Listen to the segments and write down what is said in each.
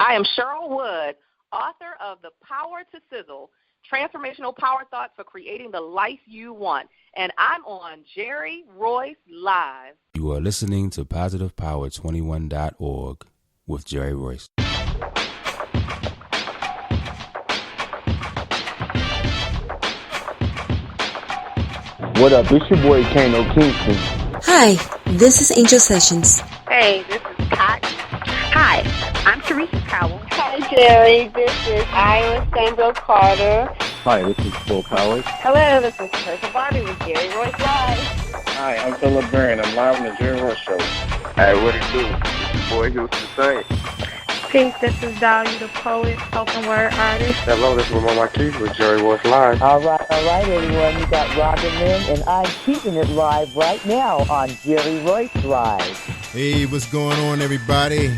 I am Cheryl Wood, author of The Power to Sizzle, Transformational Power Thoughts for Creating the Life You Want. And I'm on Jerry Royce Live. You are listening to PositivePower21.org with Jerry Royce. What up? It's your boy Kano Kingston. Hi, this is Angel Sessions. Hey, this is Cotton. Hi, I'm Teresa Powell. Hi, Jerry. This is Iowa Sandra Carter. Hi, this is Phil Powers. Hello, this is Teresa Barbie with Jerry Royce Live. Hi, I'm Philip Barron. I'm live on the Jerry Royce Show. Hey, what it do? It's your boy Houston Saint. Peace, this is Dahlia the poet, spoken word artist. Hello, this is Mama Keith with Jerry Royce Live. All right, everyone. You got Robin Lynn, and I'm keeping it live right now on Jerry Royce Live. Hey, what's going on, everybody?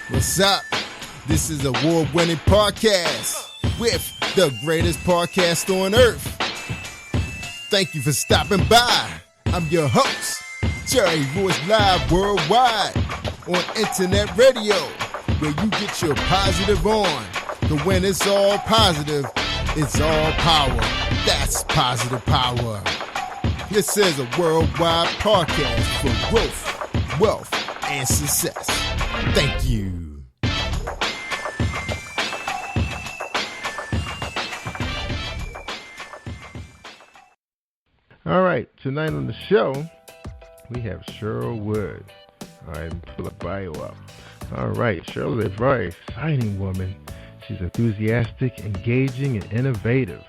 What's up? This is a award-winning podcast with the greatest podcast on earth. Thank you for stopping by. I'm your host, Jerry Royce Live Worldwide on Internet Radio, where you get your positive on. But when it's all positive, it's all power. That's positive power. This is a worldwide podcast for growth, wealth, and success. Thank you. All right, tonight on the show, we have Cheryl Wood. All right, pull a bio up. All right, Cheryl is a very exciting woman. She's enthusiastic, engaging, and innovative.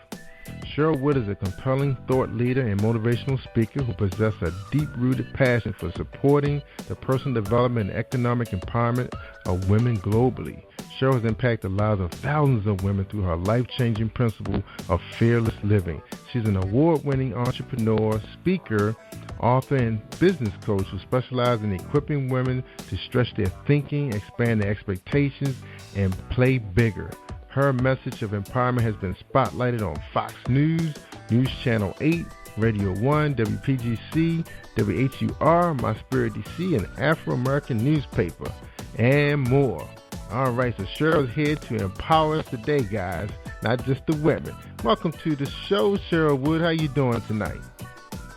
Cheryl Wood is a compelling thought leader and motivational speaker who possesses a deep-rooted passion for supporting the personal development and economic empowerment of women globally. Cheryl has impacted the lives of thousands of women through her life-changing principle of fearless living. She's an award-winning entrepreneur, speaker, author, and business coach who specializes in equipping women to stretch their thinking, expand their expectations, and play bigger. Her message of empowerment has been spotlighted on Fox News, News Channel 8, Radio 1, WPGC, WHUR, My Spirit DC, and Afro-American Newspaper, and more. All right, so Cheryl's here to empower us today, guys, not just the women. Welcome to the show, Cheryl Wood. How you doing tonight?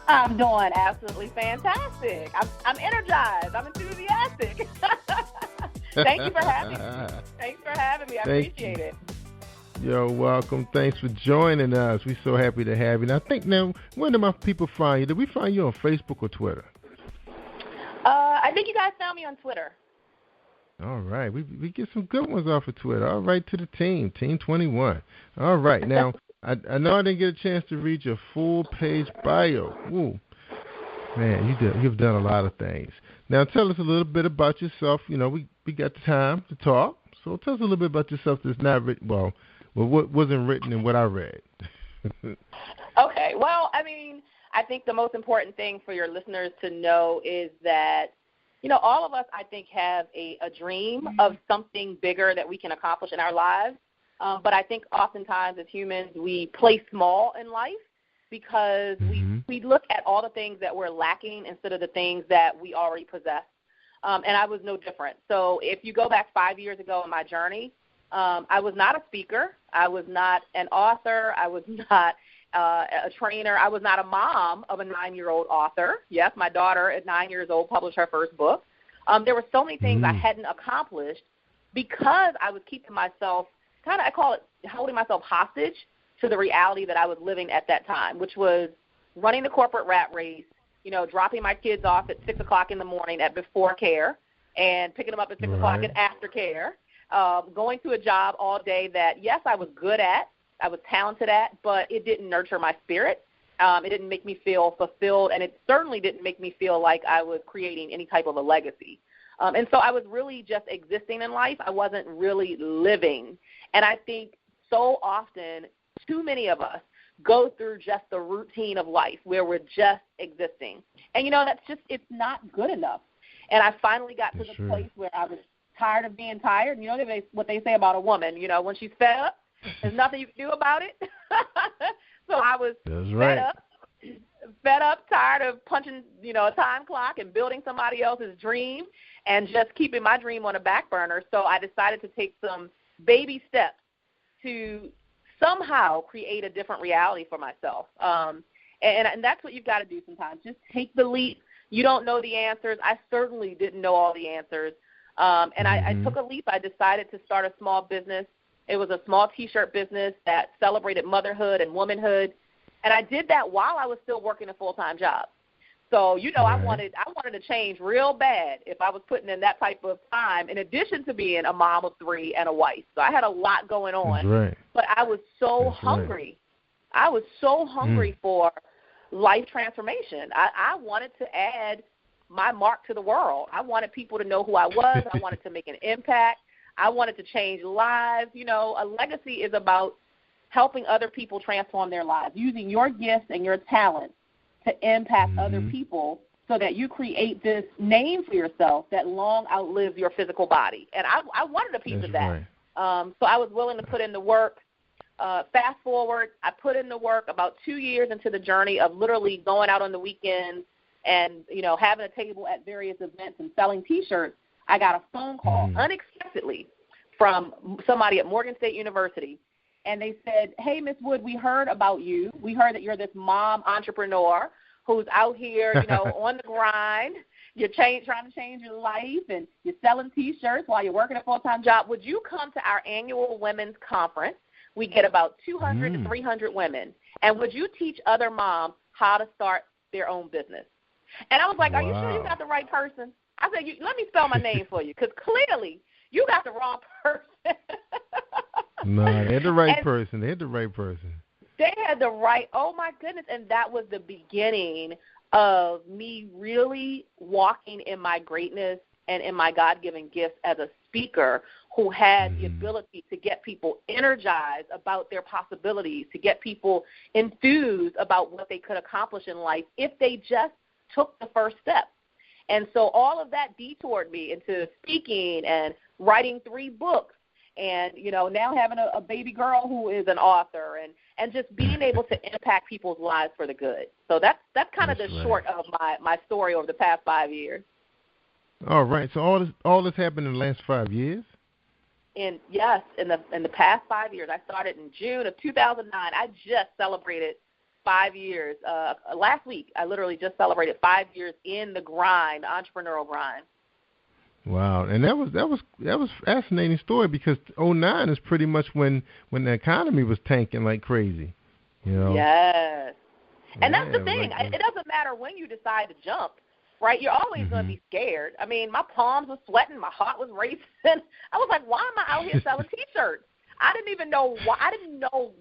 I'm doing absolutely fantastic. I'm energized. I'm enthusiastic. Thank you for having me. Thanks for having me. I appreciate it. You're welcome. Thanks for joining us. We're so happy to have you. Now, where do my people find you? Did we find you on Facebook or Twitter? I think you guys found me on Twitter. All right. We get some good ones off of Twitter. All right, to the team, Team 21. All right. Now, I know I didn't get a chance to read your full-page bio. Ooh. Man, you've done a lot of things. Now, tell us a little bit about yourself. You know, we got the time to talk. So tell us a little bit about yourself that's not written, well, what wasn't written and what I read. Okay. Well, I think the most important thing for your listeners to know is that, all of us, I think, have a dream of something bigger that we can accomplish in our lives. But I think oftentimes as humans, we play small in life because we look at all the things that we're lacking instead of the things that we already possess. And I was no different. So if you go back 5 years ago in my journey, I was not a speaker. I was not an author. I was not a trainer. I was not a mom of a 9-year-old author. Yes, my daughter at 9 years old published her first book. There were so many things I hadn't accomplished because I was keeping myself I call it holding myself hostage to the reality that I was living at that time, which was running the corporate rat race, dropping my kids off at 6 o'clock in the morning at before care and picking them up at 6 o'clock at after care, going to a job all day that, yes, I was good at, I was talented at, but it didn't nurture my spirit. It didn't make me feel fulfilled, and it certainly didn't make me feel like I was creating any type of a legacy. And so I was really just existing in life. I wasn't really living. And I think so often too many of us go through just the routine of life where we're just existing. And, that's just, it's not good enough. And I finally got to the place where I was tired of being tired. What they say about a woman, when she's fed up, there's nothing you can do about it. So I was fed up, tired of punching, a time clock and building somebody else's dream and just keeping my dream on a back burner. So I decided to take some baby steps to somehow create a different reality for myself. And that's what you've got to do sometimes. Just take the leap. You don't know the answers. I certainly didn't know all the answers. And I took a leap. I decided to start a small business. It was a small T-shirt business that celebrated motherhood and womanhood. And I did that while I was still working a full-time job. So, I wanted to change real bad if I was putting in that type of time, in addition to being a mom of 3 and a wife. So I had a lot going on. That's right. But I was so hungry. Right. I was so hungry for life transformation. I wanted to add my mark to the world. I wanted people to know who I was. I wanted to make an impact. I wanted to change lives. A legacy is about helping other people transform their lives, using your gifts and your talents to impact other people so that you create this name for yourself that long outlives your physical body. And I wanted a piece of that. Right. So I was willing to put in the work. Fast forward, I put in the work about 2 years into the journey of literally going out on the weekends and, having a table at various events and selling T-shirts. I got a phone call unexpectedly from somebody at Morgan State University. And they said, hey, Miss Wood, we heard about you. We heard that you're this mom entrepreneur who's out here, on the grind. You're trying to change your life, and you're selling T-shirts while you're working a full-time job. Would you come to our annual women's conference? We get about 200 to 300 women. And would you teach other moms how to start their own business? And I was like, are you sure you got the right person? I said, let me spell my name for you, because clearly you got the wrong person. No, they had the right person. They had the right, oh, my goodness. And that was the beginning of me really walking in my greatness and in my God-given gifts as a speaker who had the ability to get people energized about their possibilities, to get people enthused about what they could accomplish in life if they just took the first step. And so all of that detoured me into speaking and writing 3 books. And, now having a baby girl who is an author and just being able to impact people's lives for the good. So that's kind of the short of my story over the past 5 years. All right. So all this happened in the last 5 years? In the past 5 years. I started in June of 2009. I just celebrated 5 years. Last week, I literally just celebrated 5 years in the grind, the entrepreneurial grind. Wow, and that was fascinating story, because 2009 is pretty much when the economy was tanking like crazy, Yes, and that's the thing. It doesn't matter when you decide to jump, right? You're always going to be scared. I mean, my palms were sweating, my heart was racing. I was like, why am I out here selling T-shirts? I didn't know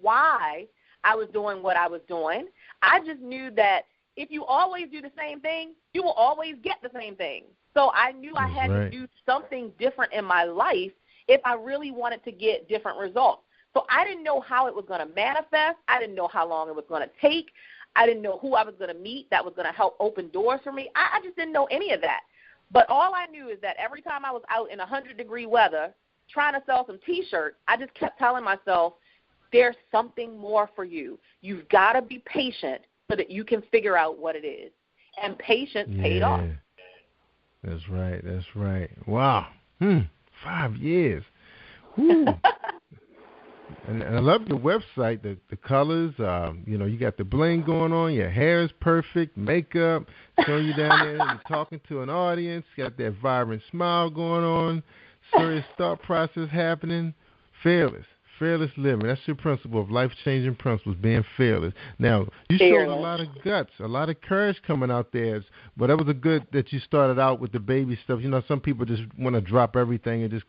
why I was doing what I was doing. I just knew that if you always do the same thing, you will always get the same thing. So I knew I had to do something different in my life if I really wanted to get different results. So I didn't know how it was going to manifest. I didn't know how long it was going to take. I didn't know who I was going to meet that was going to help open doors for me. I just didn't know any of that. But all I knew is that every time I was out in 100-degree weather trying to sell some T-shirts, I just kept telling myself, there's something more for you. You've got to be patient so that you can figure out what it is. And patience paid off. That's right. Wow. 5 years. Woo. And I love your website, the colors. You got the bling going on. Your hair is perfect. Makeup. Showing you down there. You're talking to an audience. Got that vibrant smile going on. Serious thought process happening. Fearless living. That's your principle of life-changing principles, being fearless. Now, you showed a lot of guts, a lot of courage coming out there. But that was a good that you started out with the baby stuff. Some people just want to drop everything and just,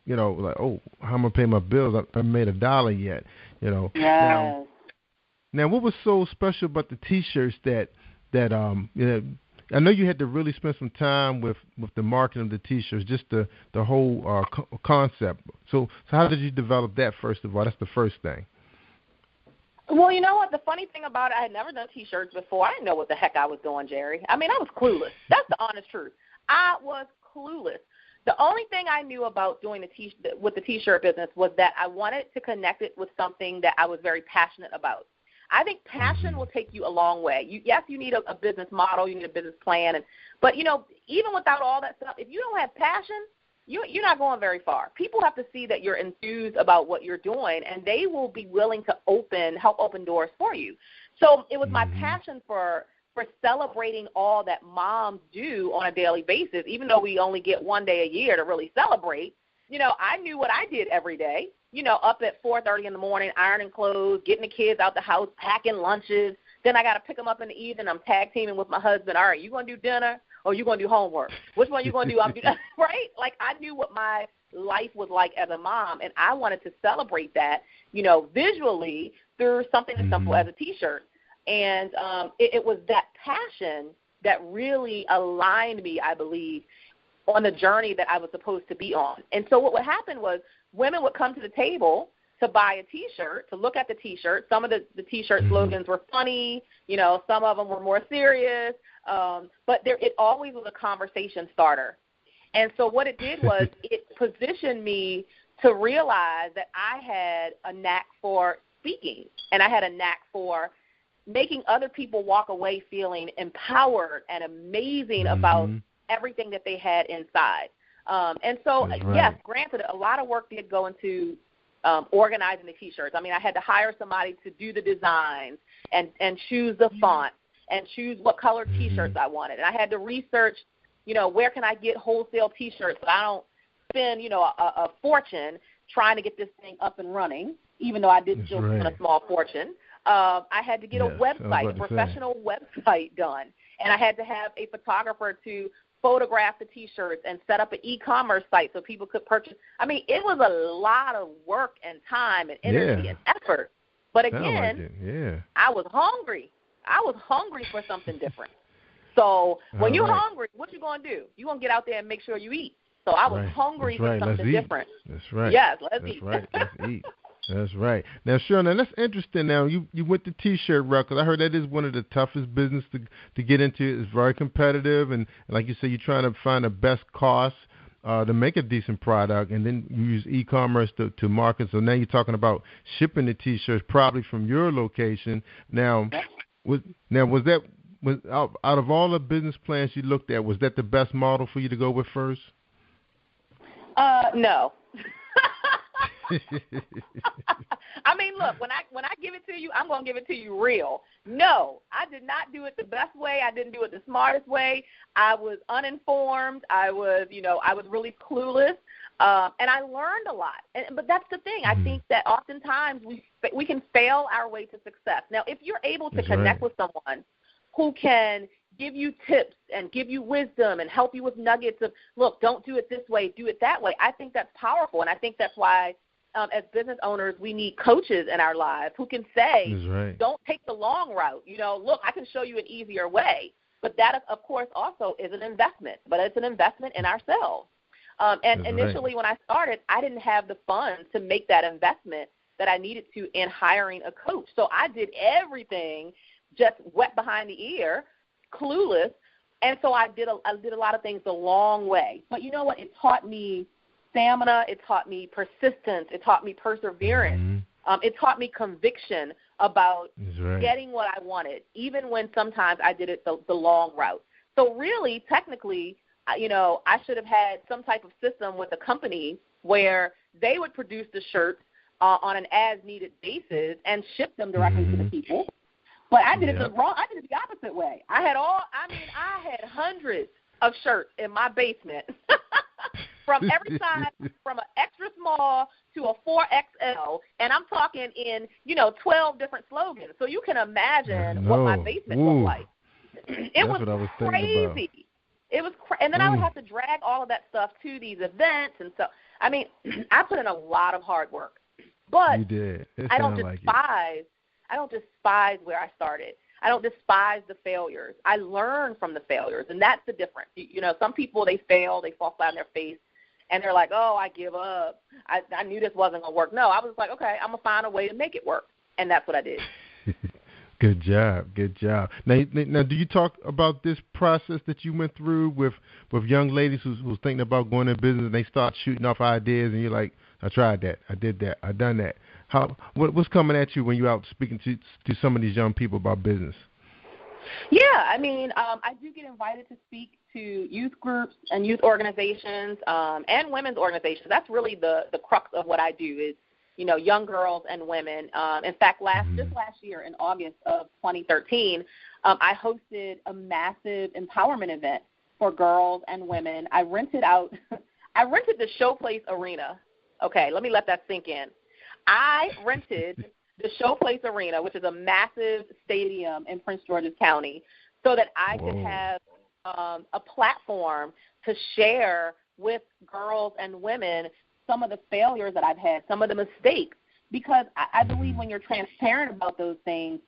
like, oh, how am I going to pay my bills? I haven't made $1 yet, Yes. Now, what was so special about the T-shirts that I know you had to really spend some time with the marketing of the T-shirts, just the whole concept. So how did you develop that, first of all? That's the first thing. Well, you know what? The funny thing about it, I had never done T-shirts before. I didn't know what the heck I was doing, Jerry. I mean, I was clueless. That's the honest truth. I was clueless. The only thing I knew about doing the T-shirt business was that I wanted to connect it with something that I was very passionate about. I think passion will take you a long way. Yes, you need a business model, you need a business plan, but even without all that stuff, if you don't have passion, you're not going very far. People have to see that you're enthused about what you're doing, and they will be willing to help open doors for you. So it was my passion for celebrating all that moms do on a daily basis, even though we only get one day a year to really celebrate. I knew what I did every day, up at 4:30 in the morning, ironing clothes, getting the kids out the house, packing lunches. Then I got to pick them up in the evening. I'm tag teaming with my husband. All right, you going to do dinner or you going to do homework? Which one you going to do? I'm doing, right? Like, I knew what my life was like as a mom, and I wanted to celebrate that, visually through something as simple as a T-shirt. And it was that passion that really aligned me, I believe, on the journey that I was supposed to be on. And so what would happen was women would come to the table to buy a T-shirt, to look at the T-shirt. Some of the T-shirt slogans were funny. Some of them were more serious. But it always was a conversation starter. And so what it did was it positioned me to realize that I had a knack for speaking, and I had a knack for making other people walk away feeling empowered and amazing about everything that they had inside. And so, yes, granted, a lot of work did go into organizing the T-shirts. I mean, I had to hire somebody to do the designs and choose the font and choose what color T-shirts I wanted. And I had to research, where can I get wholesale T-shirts so I don't spend, a fortune trying to get this thing up and running, even though I did still spend a small fortune. I had to get a website, a professional website done. And I had to have a photographer to photograph the T-shirts and set up an e-commerce site so people could purchase. I mean, it was a lot of work and time and energy and effort. But again, I was hungry. I was hungry for something different. So when you're hungry, what you going to do? You're going to get out there and make sure you eat. So I was hungry for something different. That's right. Yes, let's eat. Right. Let's eat. That's right. Now, Cheryl, now that's interesting. Now, you went the T-shirt route, because I heard that is one of the toughest business to get into. It's very competitive, and like you said, you're trying to find the best cost to make a decent product, and then you use e-commerce to market. So now you're talking about shipping the T-shirts probably from your location. Now, was out of all the business plans you looked at, was that the best model for you to go with first? No. I mean, look, when I give it to you, I'm going to give it to you real. No, I did not do it the best way. I didn't do it the smartest way. I was uninformed. I was really clueless. And I learned a lot. But that's the thing. I think that oftentimes we can fail our way to success. Now, if you're able to connect with someone who can give you tips and give you wisdom and help you with nuggets of, look, don't do it this way, do it that way, I think that's powerful. And I think that's why as business owners, we need coaches in our lives who can say, don't take the long route. Look, I can show you an easier way. But that, of course, also is an investment. But it's an investment in ourselves. And initially when I started, I didn't have the funds to make that investment that I needed to in hiring a coach. So I did everything just wet behind the ear, clueless. And so I did a lot of things the long way. But you know what? It taught me stamina. It taught me persistence. It taught me perseverance. It taught me conviction about getting what I wanted, even when sometimes I did it the long route. So really, technically, I should have had some type of system with a company where they would produce the shirts on an as-needed basis and ship them directly to the people. But I did it wrong. I did it the opposite way. I had hundreds of shirts in my basement from every size, from an extra small to a 4XL, and I'm talking in 12 different slogans. So you can imagine what my basement looked like. It was crazy. It was and then I would have to drag all of that stuff to these events, and so I mean, I put in a lot of hard work. But you did. I don't despise. I don't despise where I started. I don't despise the failures. I learn from the failures, and that's the difference. Some people, they fail, they fall flat on their face, and they're like, oh, I give up. I knew this wasn't going to work. No, I was like, okay, I'm going to find a way to make it work, and that's what I did. Good job. Now, do you talk about this process that you went through with young ladies who's thinking about going into business, and they start shooting off ideas, and you're like, I tried that. I did that. I done that. What's coming at you when you're out speaking to some of these young people about business? Yeah, I mean, I do get invited to speak to youth groups and youth organizations and women's organizations. That's really the crux of what I do is, young girls and women. In fact, just last year in August of 2013, I hosted a massive empowerment event for girls and women. I rented the Showplace Arena. Okay, let me let that sink in. I rented the Showplace Arena, which is a massive stadium in Prince George's County, so that I could have a platform to share with girls and women some of the failures that I've had, some of the mistakes, because I believe when you're transparent about those things,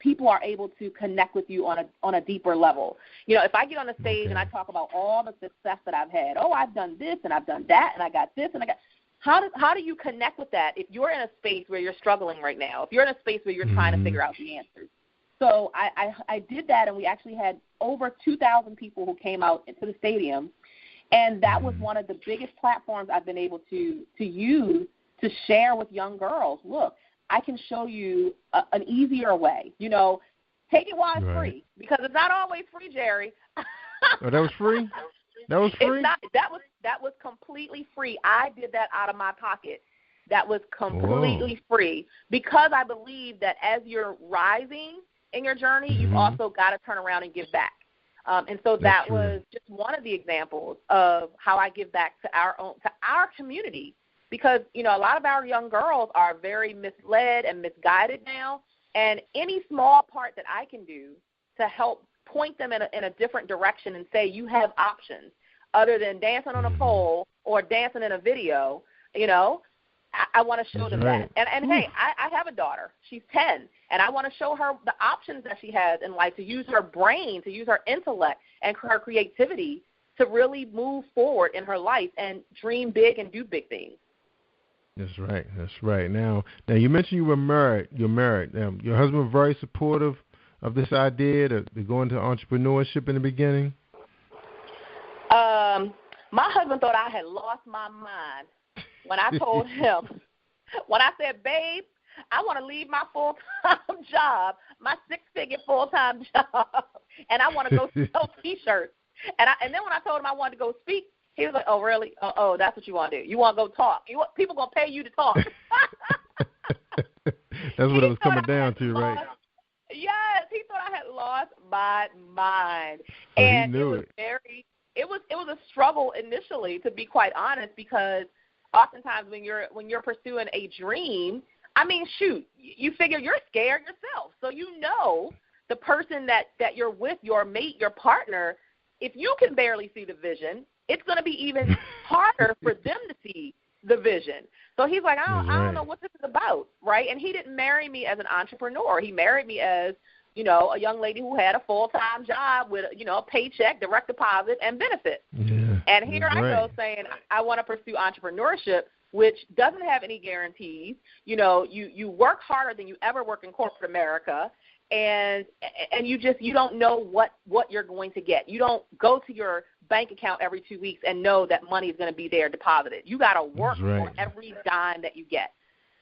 people are able to connect with you on a deeper level. If I get on the stage and I talk about all the success that I've had, I've done this and I've done that and I got this and I got – how do you connect with that if you're in a space where you're struggling right now, if you're in a space where you're trying to figure out the answers? So I did that, and we actually had over 2,000 people who came out into the stadium, and that was one of the biggest platforms I've been able to use to share with young girls. Look, I can show you an easier way. Take it while it's free, because it's not always free, Jerry. Oh, that was free? That was free? It's not, that was completely free. I did that out of my pocket. That was completely free, because I believe that as you're rising in your journey, you've also got to turn around and give back. And so that was just one of the examples of how I give back to our community, because a lot of our young girls are very misled and misguided now, and any small part that I can do to help point them in a different direction and say you have options other than dancing on a pole or dancing in a video, I want to show them that. And hey, I have a daughter. She's 10, and I want to show her the options that she has in life, to use her brain, to use her intellect and her creativity to really move forward in her life and dream big and do big things. That's right. That's right. Now you mentioned you were married. You're married. Your husband was very supportive of this idea to go into entrepreneurship in the beginning? My husband thought I had lost my mind when I told him, when I said, babe, I want to leave my full-time job, my six-figure full-time job, and I want to go sell T-shirts. And then when I told him I wanted to go speak, he was like, oh, really? Oh, that's what you want to do. You want to go talk. People going to pay you to talk. That's what it was coming down to, right? Yes, he thought I had lost my mind. Oh, and it was a struggle initially, to be quite honest, because oftentimes when you're pursuing a dream, I mean, shoot, you figure you're scared yourself. So the person that you're with, your mate, your partner, if you can barely see the vision, it's going to be even harder for them to see the vision. So he's like, I don't know what this is about, right? And he didn't marry me as an entrepreneur. He married me as, a young lady who had a full-time job with, a paycheck, direct deposit, and benefits. Yeah, and here I go saying I want to pursue entrepreneurship, which doesn't have any guarantees. You work harder than you ever work in corporate America, and you don't know what you're going to get. You don't go to your bank account every 2 weeks and know that money is going to be there deposited. You got to work for every dime that you get.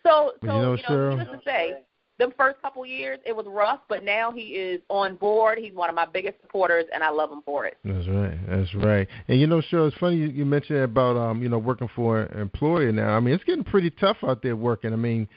So needless to say, the first couple years it was rough, but now he is on board. He's one of my biggest supporters, and I love him for it. That's right. And Cheryl, it's funny you mentioned about working for an employer now. I mean, it's getting pretty tough out there working. I mean,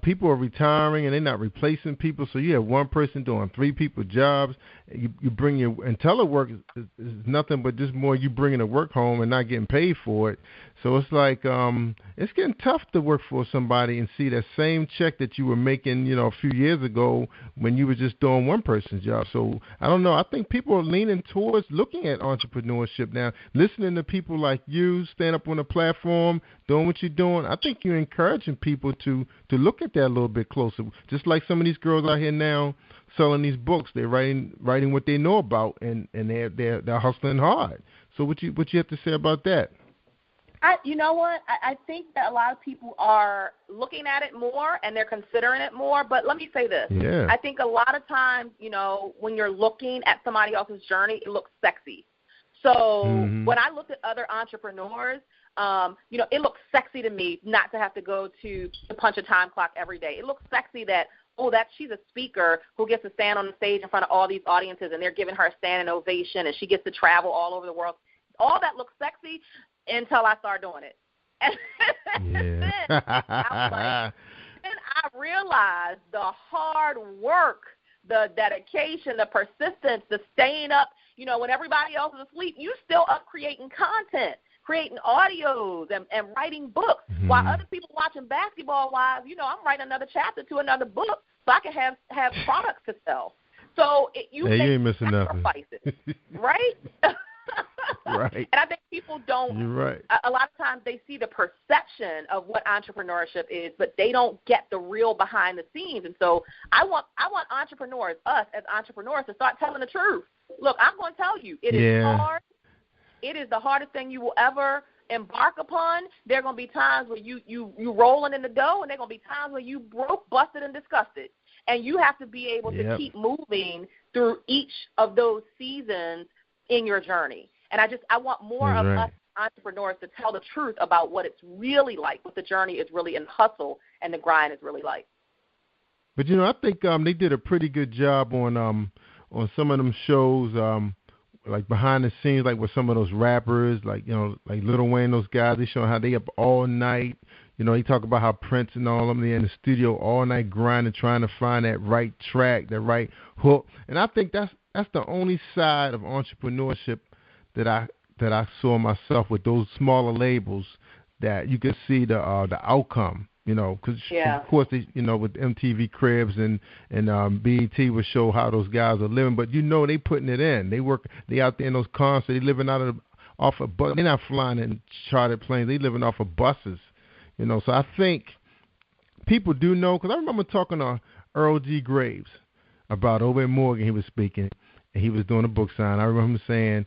people are retiring and they're not replacing people, so you have one person doing 3 people's jobs. You bring and telework is nothing but just more you bringing the work home and not getting paid for it. So it's like it's getting tough to work for somebody and see that same check that you were making, a few years ago when you were just doing one person's job. So I don't know. I think people are leaning towards looking at entrepreneurship now, listening to people like you stand up on a platform, doing what you're doing. I think you're encouraging people to look at that a little bit closer. Just like some of these girls out here now selling these books, they're writing what they know about, and they're hustling hard. So what you have to say about that? You know what? I think that a lot of people are looking at it more and they're considering it more. But let me say this. Yeah. I think a lot of times, when you're looking at somebody else's journey, it looks sexy. So when I look at other entrepreneurs, it looks sexy to me not to have to go to punch a time clock every day. It looks sexy that, she's a speaker who gets to stand on the stage in front of all these audiences and they're giving her a standing ovation and she gets to travel all over the world. All that looks sexy until I start doing it. And I realized the hard work, the dedication, the persistence, the staying up, when everybody else is asleep, you still up creating content, creating audios and writing books. Mm-hmm. While other people watching basketball wives, I'm writing another chapter to another book so I can have products to sell. So you ain't missing sacrifices, nothing. Right? Right. And I think people don't. You're right. A lot of times they see the perception of what entrepreneurship is, but they don't get the real behind the scenes. And so I want entrepreneurs, us as entrepreneurs, to start telling the truth. Look, I'm going to tell you, it is hard. It is the hardest thing you will ever embark upon. There are going to be times where you rolling in the dough, and there are going to be times where you broke, busted, and disgusted. And you have to be able to keep moving through each of those seasons in your journey. And I want more of us entrepreneurs to tell the truth about what it's really like, what the journey is really and hustle and the grind is really like. But I think they did a pretty good job on some of them shows, like behind the scenes, like with some of those rappers, like like Lil Wayne, those guys. They show how they up all night. He talk about how Prince and all of them, they're in the studio all night grinding, trying to find that right track, the right hook. And I think that's the only side of entrepreneurship that I saw myself with those smaller labels, that you could see the outcome, because of course they, with MTV Cribs and BET would show how those guys are living, but they putting it in. They out there in those concerts, they living off of bus. They're not flying in chartered planes. They living off of buses, So I think people do know, because I remember talking to Earl G. Graves about over in Morgan. He was speaking and he was doing a book sign. I remember him saying,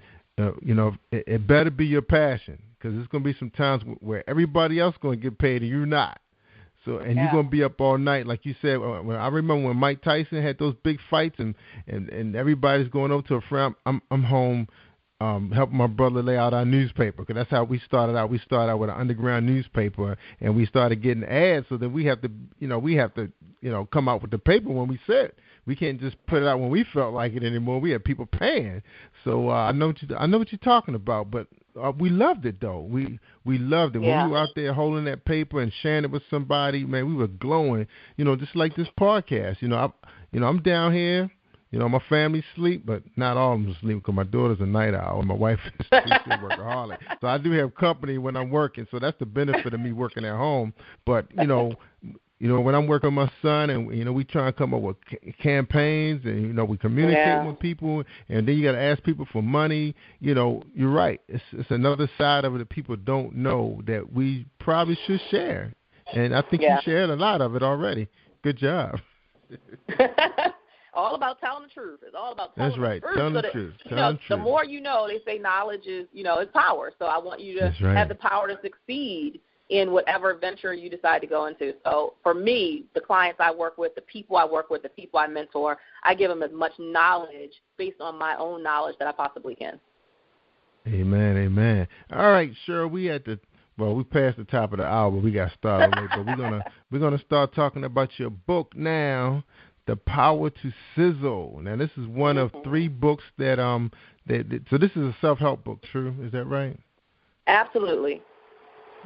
it better be your passion, because there's going to be some times where everybody else is going to get paid and you're not. So, and you're going to be up all night, like you said. I remember when Mike Tyson had those big fights, and everybody's going over to a friend. I'm home helping my brother lay out our newspaper, because that's how we started out. We started out with an underground newspaper, and we started getting ads. So then we have to come out with the paper when we said. We can't just put it out when we felt like it anymore. We have people paying. So I know what you're talking about, but we loved it though. We loved it. When we were out there holding that paper and sharing it with somebody, man, we were glowing. Just like this podcast. I'm down here. My family sleep, but not all of them sleep, because my daughter's a night owl and my wife is a workaholic. So I do have company when I'm working. So that's the benefit of me working at home. But when I'm working with my son, and we try and come up with campaigns, and we communicate with people, and then you got to ask people for money. You're right. It's another side of it that people don't know that we probably should share, and I think you shared a lot of it already. Good job. All about telling the truth. It's all about telling the truth. That's right. Telling the truth. The more you know, they say knowledge is power. So I want you to have the power to succeed in whatever venture you decide to go into. So for me, the clients I work with, the people I work with, the people I mentor, I give them as much knowledge based on my own knowledge that I possibly can. Amen, amen. All right, Cheryl, we passed the top of the hour, but we got started late. But we're gonna start talking about your book now, The Power to Sizzle. Now, this is one of 3 books that so this is a self-help book, true? Is that right? Absolutely.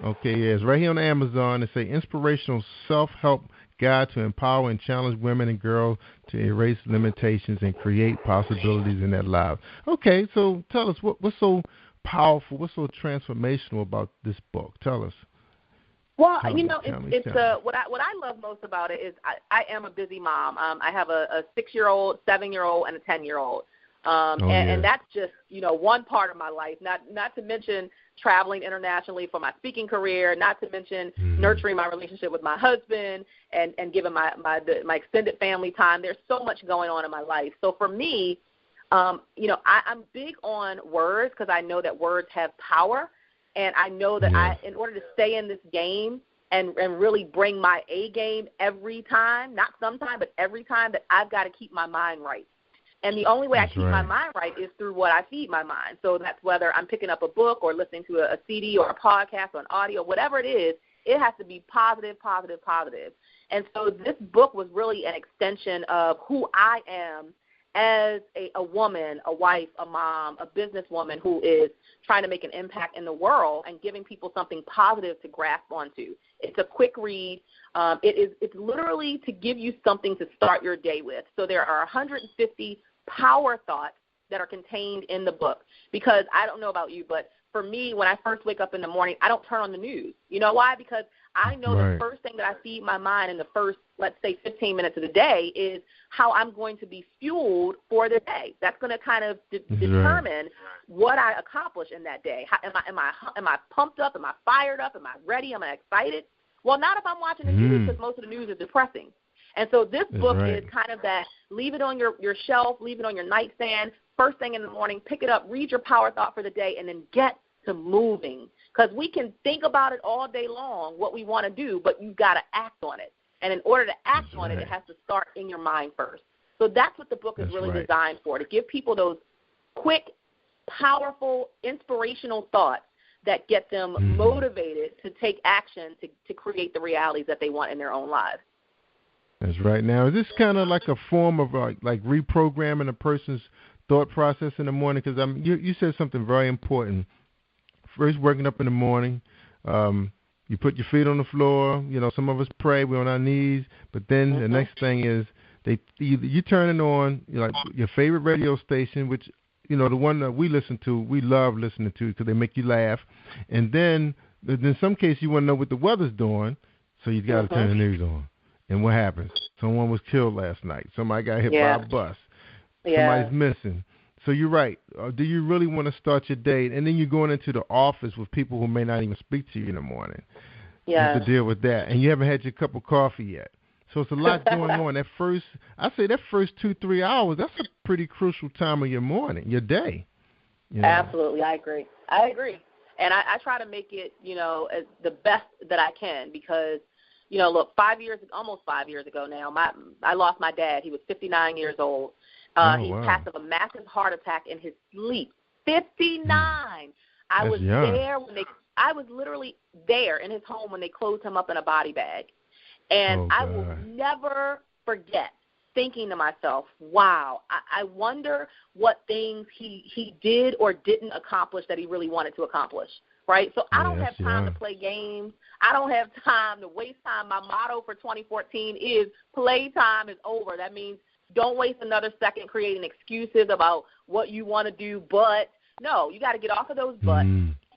Okay, yeah, it's right here on Amazon. It's an inspirational self-help guide to empower and challenge women and girls to erase limitations and create possibilities in their lives. Okay, so tell us, what's so powerful, what's so transformational about this book? Tell us. Well, what I love most about it is I am a busy mom. I have a 6-year-old, 7-year-old, and a 10-year-old. And that's just, one part of my life, not to mention traveling internationally for my speaking career, not to mention nurturing my relationship with my husband and giving my extended family time. There's so much going on in my life. So for me, I'm big on words, because I know that words have power. And I know that in order to stay in this game and really bring my A game every time, not sometime, but every time, that I've got to keep my mind right. And the only way I keep my right. mind right is through what I feed my mind. So that's whether I'm picking up a book or listening to a CD or a podcast or an audio, whatever it is, it has to be positive, positive, positive. And so this book was really an extension of who I am as a woman, a wife, a mom, a businesswoman who is trying to make an impact in the world and giving people something positive to grasp onto. It's a quick read. It's literally to give you something to start your day with. So there are 150 power thoughts that are contained in the book, because I don't know about you, but for me, when I first wake up in the morning, I don't turn on the news. You know why? Because I know the first thing that I feed my mind in the first, let's say, 15 minutes of the day is how I'm going to be fueled for the day. That's going to kind of determine what I accomplish in that day. Am I pumped up? Am I fired up? Am I ready? Am I excited? Well, not if I'm watching the news, because most of the news is depressing. And so this book is kind of that, leave it on your shelf, leave it on your nightstand, first thing in the morning, pick it up, read your power thought for the day, and then get to moving. Because we can think about it all day long, what we want to do, but you've got to act on it. And in order to act on it, it has to start in your mind first. So that's what the book is really designed for, to give people those quick, powerful, inspirational thoughts that get them motivated to take action to create the realities that they want in their own lives. That's right. Now, is this kind of like a form of like reprogramming a person's thought process in the morning? Because you said something very important. First, waking up in the morning, you put your feet on the floor. You know, some of us pray, we're on our knees. But then the next thing is you turn it on, like your favorite radio station, which, you know, the one that we listen to, we love listening to because they make you laugh. And then in some cases you want to know what the weather's doing, so you got to turn the news on. And what happens? Someone was killed last night. Somebody got hit by a bus. Somebody's missing. So you're right. Do you really want to start your day? And then you're going into the office with people who may not even speak to you in the morning. You have to deal with that. And you haven't had your cup of coffee yet. So it's a lot going on. That first 2-3 hours, that's a pretty crucial time of your morning, your day. You know? Absolutely. I agree. And I try to make it, you know, as the best that I can, because, you know, look, almost 5 years ago now, I lost my dad. He was 59 years old. He passed of a massive heart attack in his sleep. 59. I was there I was literally there in his home when they closed him up in a body bag. And I will never forget thinking to myself, wow, I wonder what things he did or didn't accomplish that he really wanted to accomplish, right? So I don't have time to play games. I don't have time to waste time. My motto for 2014 is playtime is over. That means don't waste another second creating excuses about what you want to do, but no, you got to get off of those buts,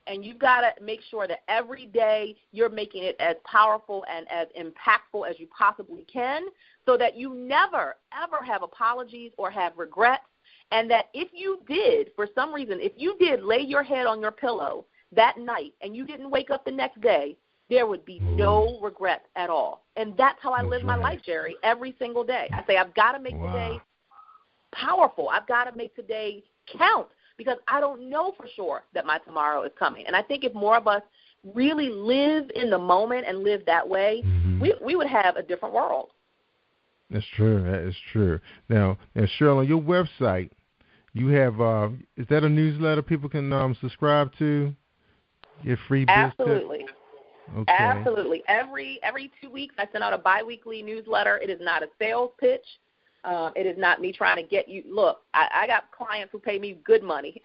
and you've got to make sure that every day you're making it as powerful and as impactful as you possibly can, so that you never, ever have apologies or have regrets, and that if you did, for some reason, if you did lay your head on your pillow that night and you didn't wake up the next day, there would be no regrets at all. And that's how I live my life, Jerry, every single day. I say I've got to make today powerful. I've got to make today count, because I don't know for sure that my tomorrow is coming. And I think if more of us really live in the moment and live that way, we would have a different world. That's true. That is true. Now, Cheryl, on your website, you have, is that a newsletter people can subscribe to? Get free business? Absolutely. Okay. Absolutely. Every 2 weeks, I send out a biweekly newsletter. It is not a sales pitch. It is not me trying to get you. Look, I got clients who pay me good money.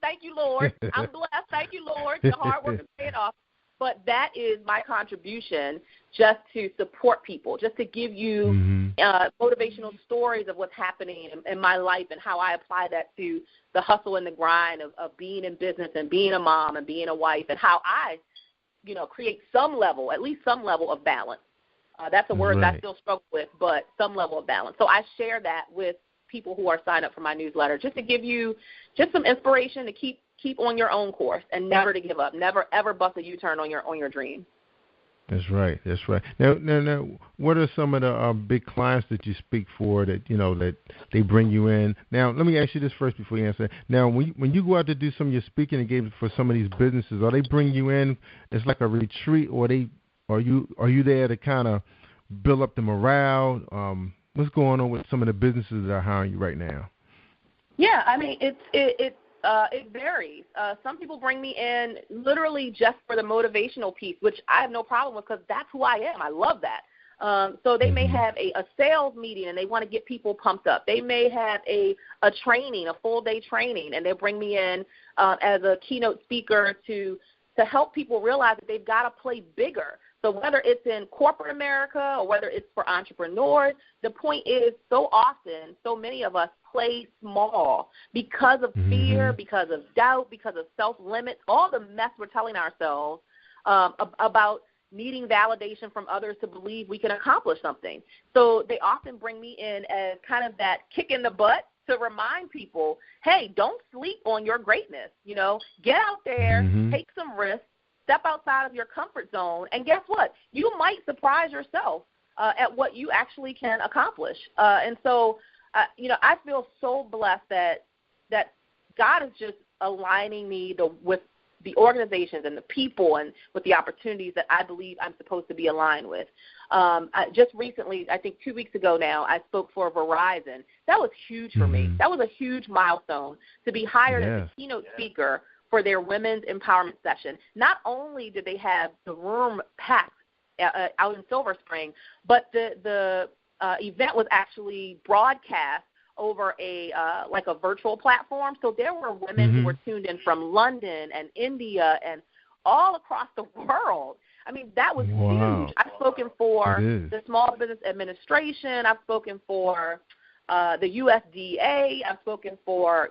Thank you, Lord. I'm blessed. Thank you, Lord. Your hard work is paid off. But that is my contribution, just to support people, just to give you motivational stories of what's happening in my life and how I apply that to the hustle and the grind of being in business and being a mom and being a wife, and how I, you know, create at least some level of balance. That's a word that I still struggle with, but some level of balance. So I share that with people who are signed up for my newsletter, just to give you just some inspiration to keep on your own course and never to give up, never ever bust a U-turn on your dream. That's right. Now, what are some of the big clients that you speak for that, you know, that they bring you in? Now, let me ask you this first before you answer. Now, when you go out to do some of your speaking engagements for some of these businesses, are they bring you in as like a retreat, or are you there to kind of build up the morale? what's going on with some of the businesses that are hiring you right now? Yeah, I mean, it varies. Some people bring me in literally just for the motivational piece, which I have no problem with because that's who I am. I love that. So they may have a sales meeting and they want to get people pumped up. They may have a training, a full-day training, and they'll bring me in as a keynote speaker to help people realize that they've got to play bigger. So whether it's in corporate America or whether it's for entrepreneurs, the point is so often, so many of us play small because of fear, because of doubt, because of self-limits, all the mess we're telling ourselves about needing validation from others to believe we can accomplish something. So they often bring me in as kind of that kick in the butt to remind people, hey, don't sleep on your greatness. You know, get out there, take some risks, step outside of your comfort zone, and guess what? You might surprise yourself at what you actually can accomplish. And so, you know, I feel so blessed that God is just aligning me with the organizations and the people and with the opportunities that I believe I'm supposed to be aligned with. Just recently, I think 2 weeks ago now, I spoke for Verizon. That was huge for me. That was a huge milestone to be hired as a keynote speaker for their women's empowerment session. Not only did they have the room packed out in Silver Spring, but the event was actually broadcast over a virtual platform. So there were women who were tuned in from London and India and all across the world. I mean, that was huge. I've spoken for the Small Business Administration. I've spoken for the USDA. I've spoken for,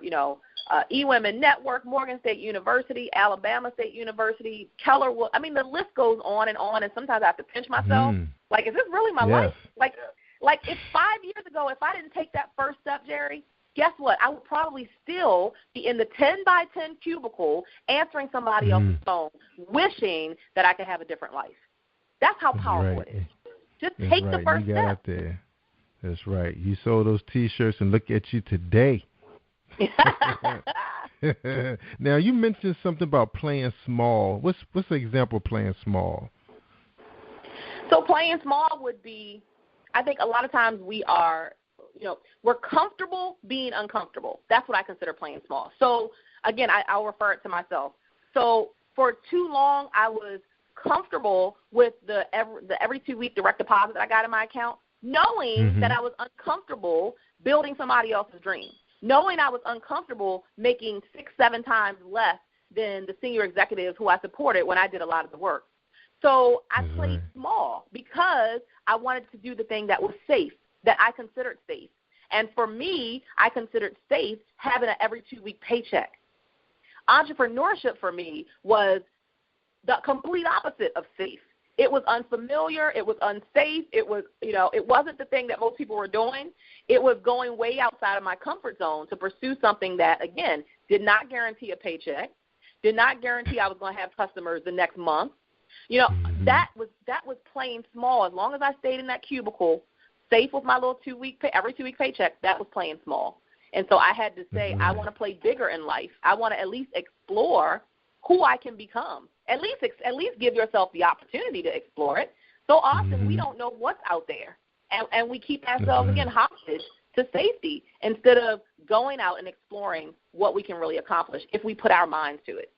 eWomen Network, Morgan State University, Alabama State University, Keller Wood. I mean, the list goes on, and sometimes I have to pinch myself. Like, is this really my life? Like if 5 years ago, if I didn't take that first step, Jerry, guess what? I would probably still be in the 10 by 10 cubicle answering somebody else's phone, wishing that I could have a different life. That's how powerful it is. Just take the first step. Out there. That's right. You sold those T-shirts, and look at you today. Now, you mentioned something about playing small. What's the example of playing small? So playing small would be, I think a lot of times we're comfortable being uncomfortable. That's what I consider playing small. So, again, I'll refer it to myself. So for too long, I was comfortable with the every 2 week direct deposit that I got in my account, knowing that I was uncomfortable building somebody else's dream, knowing I was uncomfortable making 6-7 times less than the senior executives who I supported when I did a lot of the work. So I played small because I wanted to do the thing that was safe, that I considered safe. And for me, I considered safe having an every 2 week paycheck. Entrepreneurship for me was the complete opposite of safe. It was unfamiliar. It was unsafe. It was, it wasn't the thing that most people were doing. It was going way outside of my comfort zone to pursue something that, again, did not guarantee a paycheck, did not guarantee I was going to have customers the next month. That was playing small. As long as I stayed in that cubicle, safe with my little every 2 week paycheck, that was playing small. And so I had to say, I want to play bigger in life. I want to at least explore who I can become. At least give yourself the opportunity to explore it. So often we don't know what's out there, and we keep ourselves again hostage to safety instead of going out and exploring what we can really accomplish if we put our minds to it.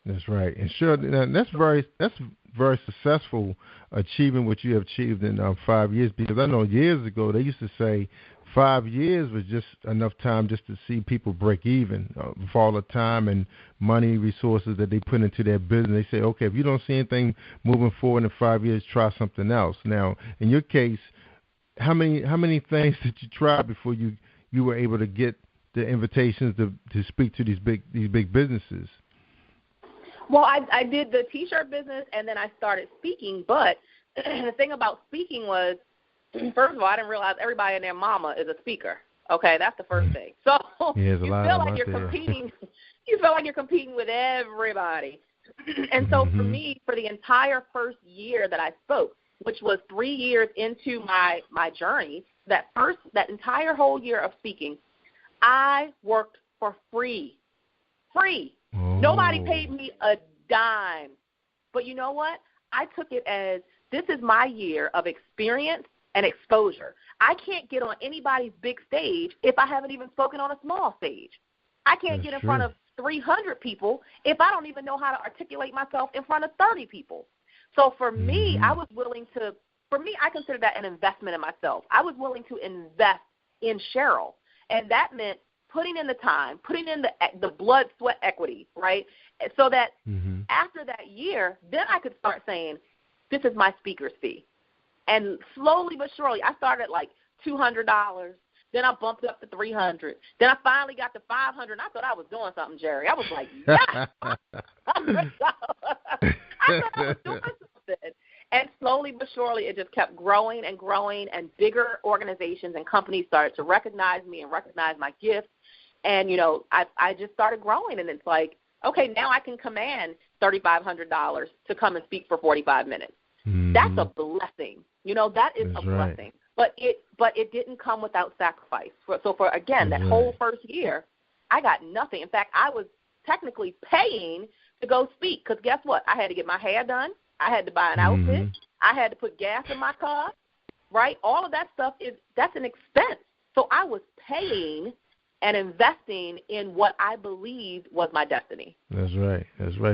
That's right, and sure, that's very successful achieving what you have achieved in 5 years. Because I know years ago they used to say 5 years was just enough time just to see people break even for all the time and money, resources that they put into their business. They say, okay, if you don't see anything moving forward in 5 years, try something else. Now, in your case, how many things did you try before you were able to get the invitations to speak to these big businesses? Well, I did the T-shirt business, and then I started speaking. But the thing about speaking was, first of all, I didn't realize everybody and their mama is a speaker. Okay, that's the first thing. So you feel like you're competing. You feel like you're competing with everybody. And so for me, for the entire first year that I spoke, which was 3 years into my journey, that entire whole year of speaking, I worked for free. Nobody paid me a dime. But you know what? I took it as this is my year of experience and exposure. I can't get on anybody's big stage if I haven't even spoken on a small stage. I can't get in front of 300 people if I don't even know how to articulate myself in front of 30 people. So for me, I was willing to, I consider that an investment in myself. I was willing to invest in Cheryl, and that meant putting in the time, putting in the blood, sweat equity, right, so that after that year, then I could start saying, this is my speaker's fee. And slowly but surely, I started at like $200. Then I bumped up to $300. Then I finally got to $500. And I thought I was doing something, Jerry. I was like, yes, I thought I was doing something. And slowly but surely, it just kept growing, and bigger organizations and companies started to recognize me and recognize my gift. And, you know, I just started growing, and it's like, okay, now I can command $3,500 to come and speak for 45 minutes. That's a blessing. You know, that is a blessing. But it didn't come without sacrifice. So for again, that whole first year, I got nothing. In fact, I was technically paying to go speak because guess what? I had to get my hair done. I had to buy an outfit. I had to put gas in my car, right? All of that stuff, that's an expense. So I was paying and investing in what I believed was my destiny. That's right.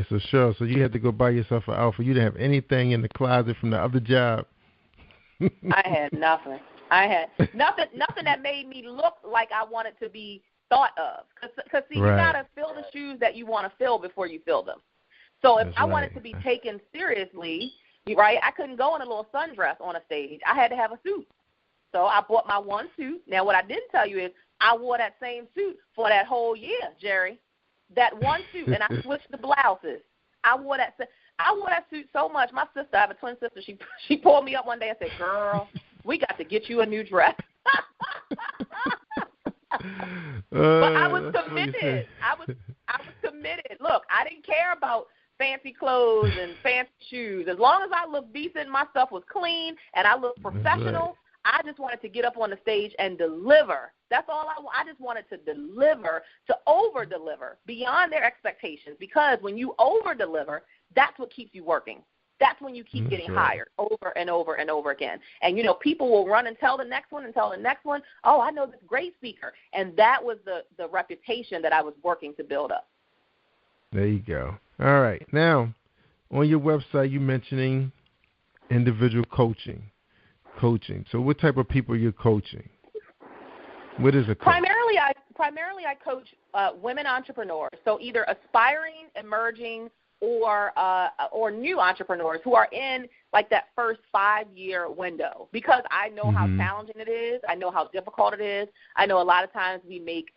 So, Cheryl, you had to go buy yourself an outfit. You didn't have anything in the closet from the other job. I had nothing. Nothing that made me look like I wanted to be thought of. Because see, you got to fill the shoes that you want to fill before you fill them. So if I wanted to be taken seriously, right, I couldn't go in a little sundress on a stage. I had to have a suit. So I bought my one suit. Now, what I didn't tell you is I wore that same suit for that whole year, Jerry. That one suit, and I switched the blouses. I wore that suit so much. My sister, I have a twin sister, she pulled me up one day and said, girl, we got to get you a new dress. But I was committed. I was committed. Look, I didn't care about fancy clothes and fancy shoes. As long as I looked decent, my stuff was clean, and I looked professional, I just wanted to get up on the stage and deliver. That's all I just wanted to deliver, to over-deliver beyond their expectations, because when you over-deliver, that's what keeps you working. That's when you keep getting hired over and over and over again. And, you know, people will run and tell the next one, oh, I know this great speaker. And that was the reputation that I was working to build up. There you go. All right. Now, on your website, you're mentioning individual coaching. So what type of people are you coaching? What is a coach? Primarily I coach women entrepreneurs, so either aspiring, emerging, or new entrepreneurs who are in like that first 5-year window, because I know how challenging it is. I know how difficult it is. I know a lot of times we make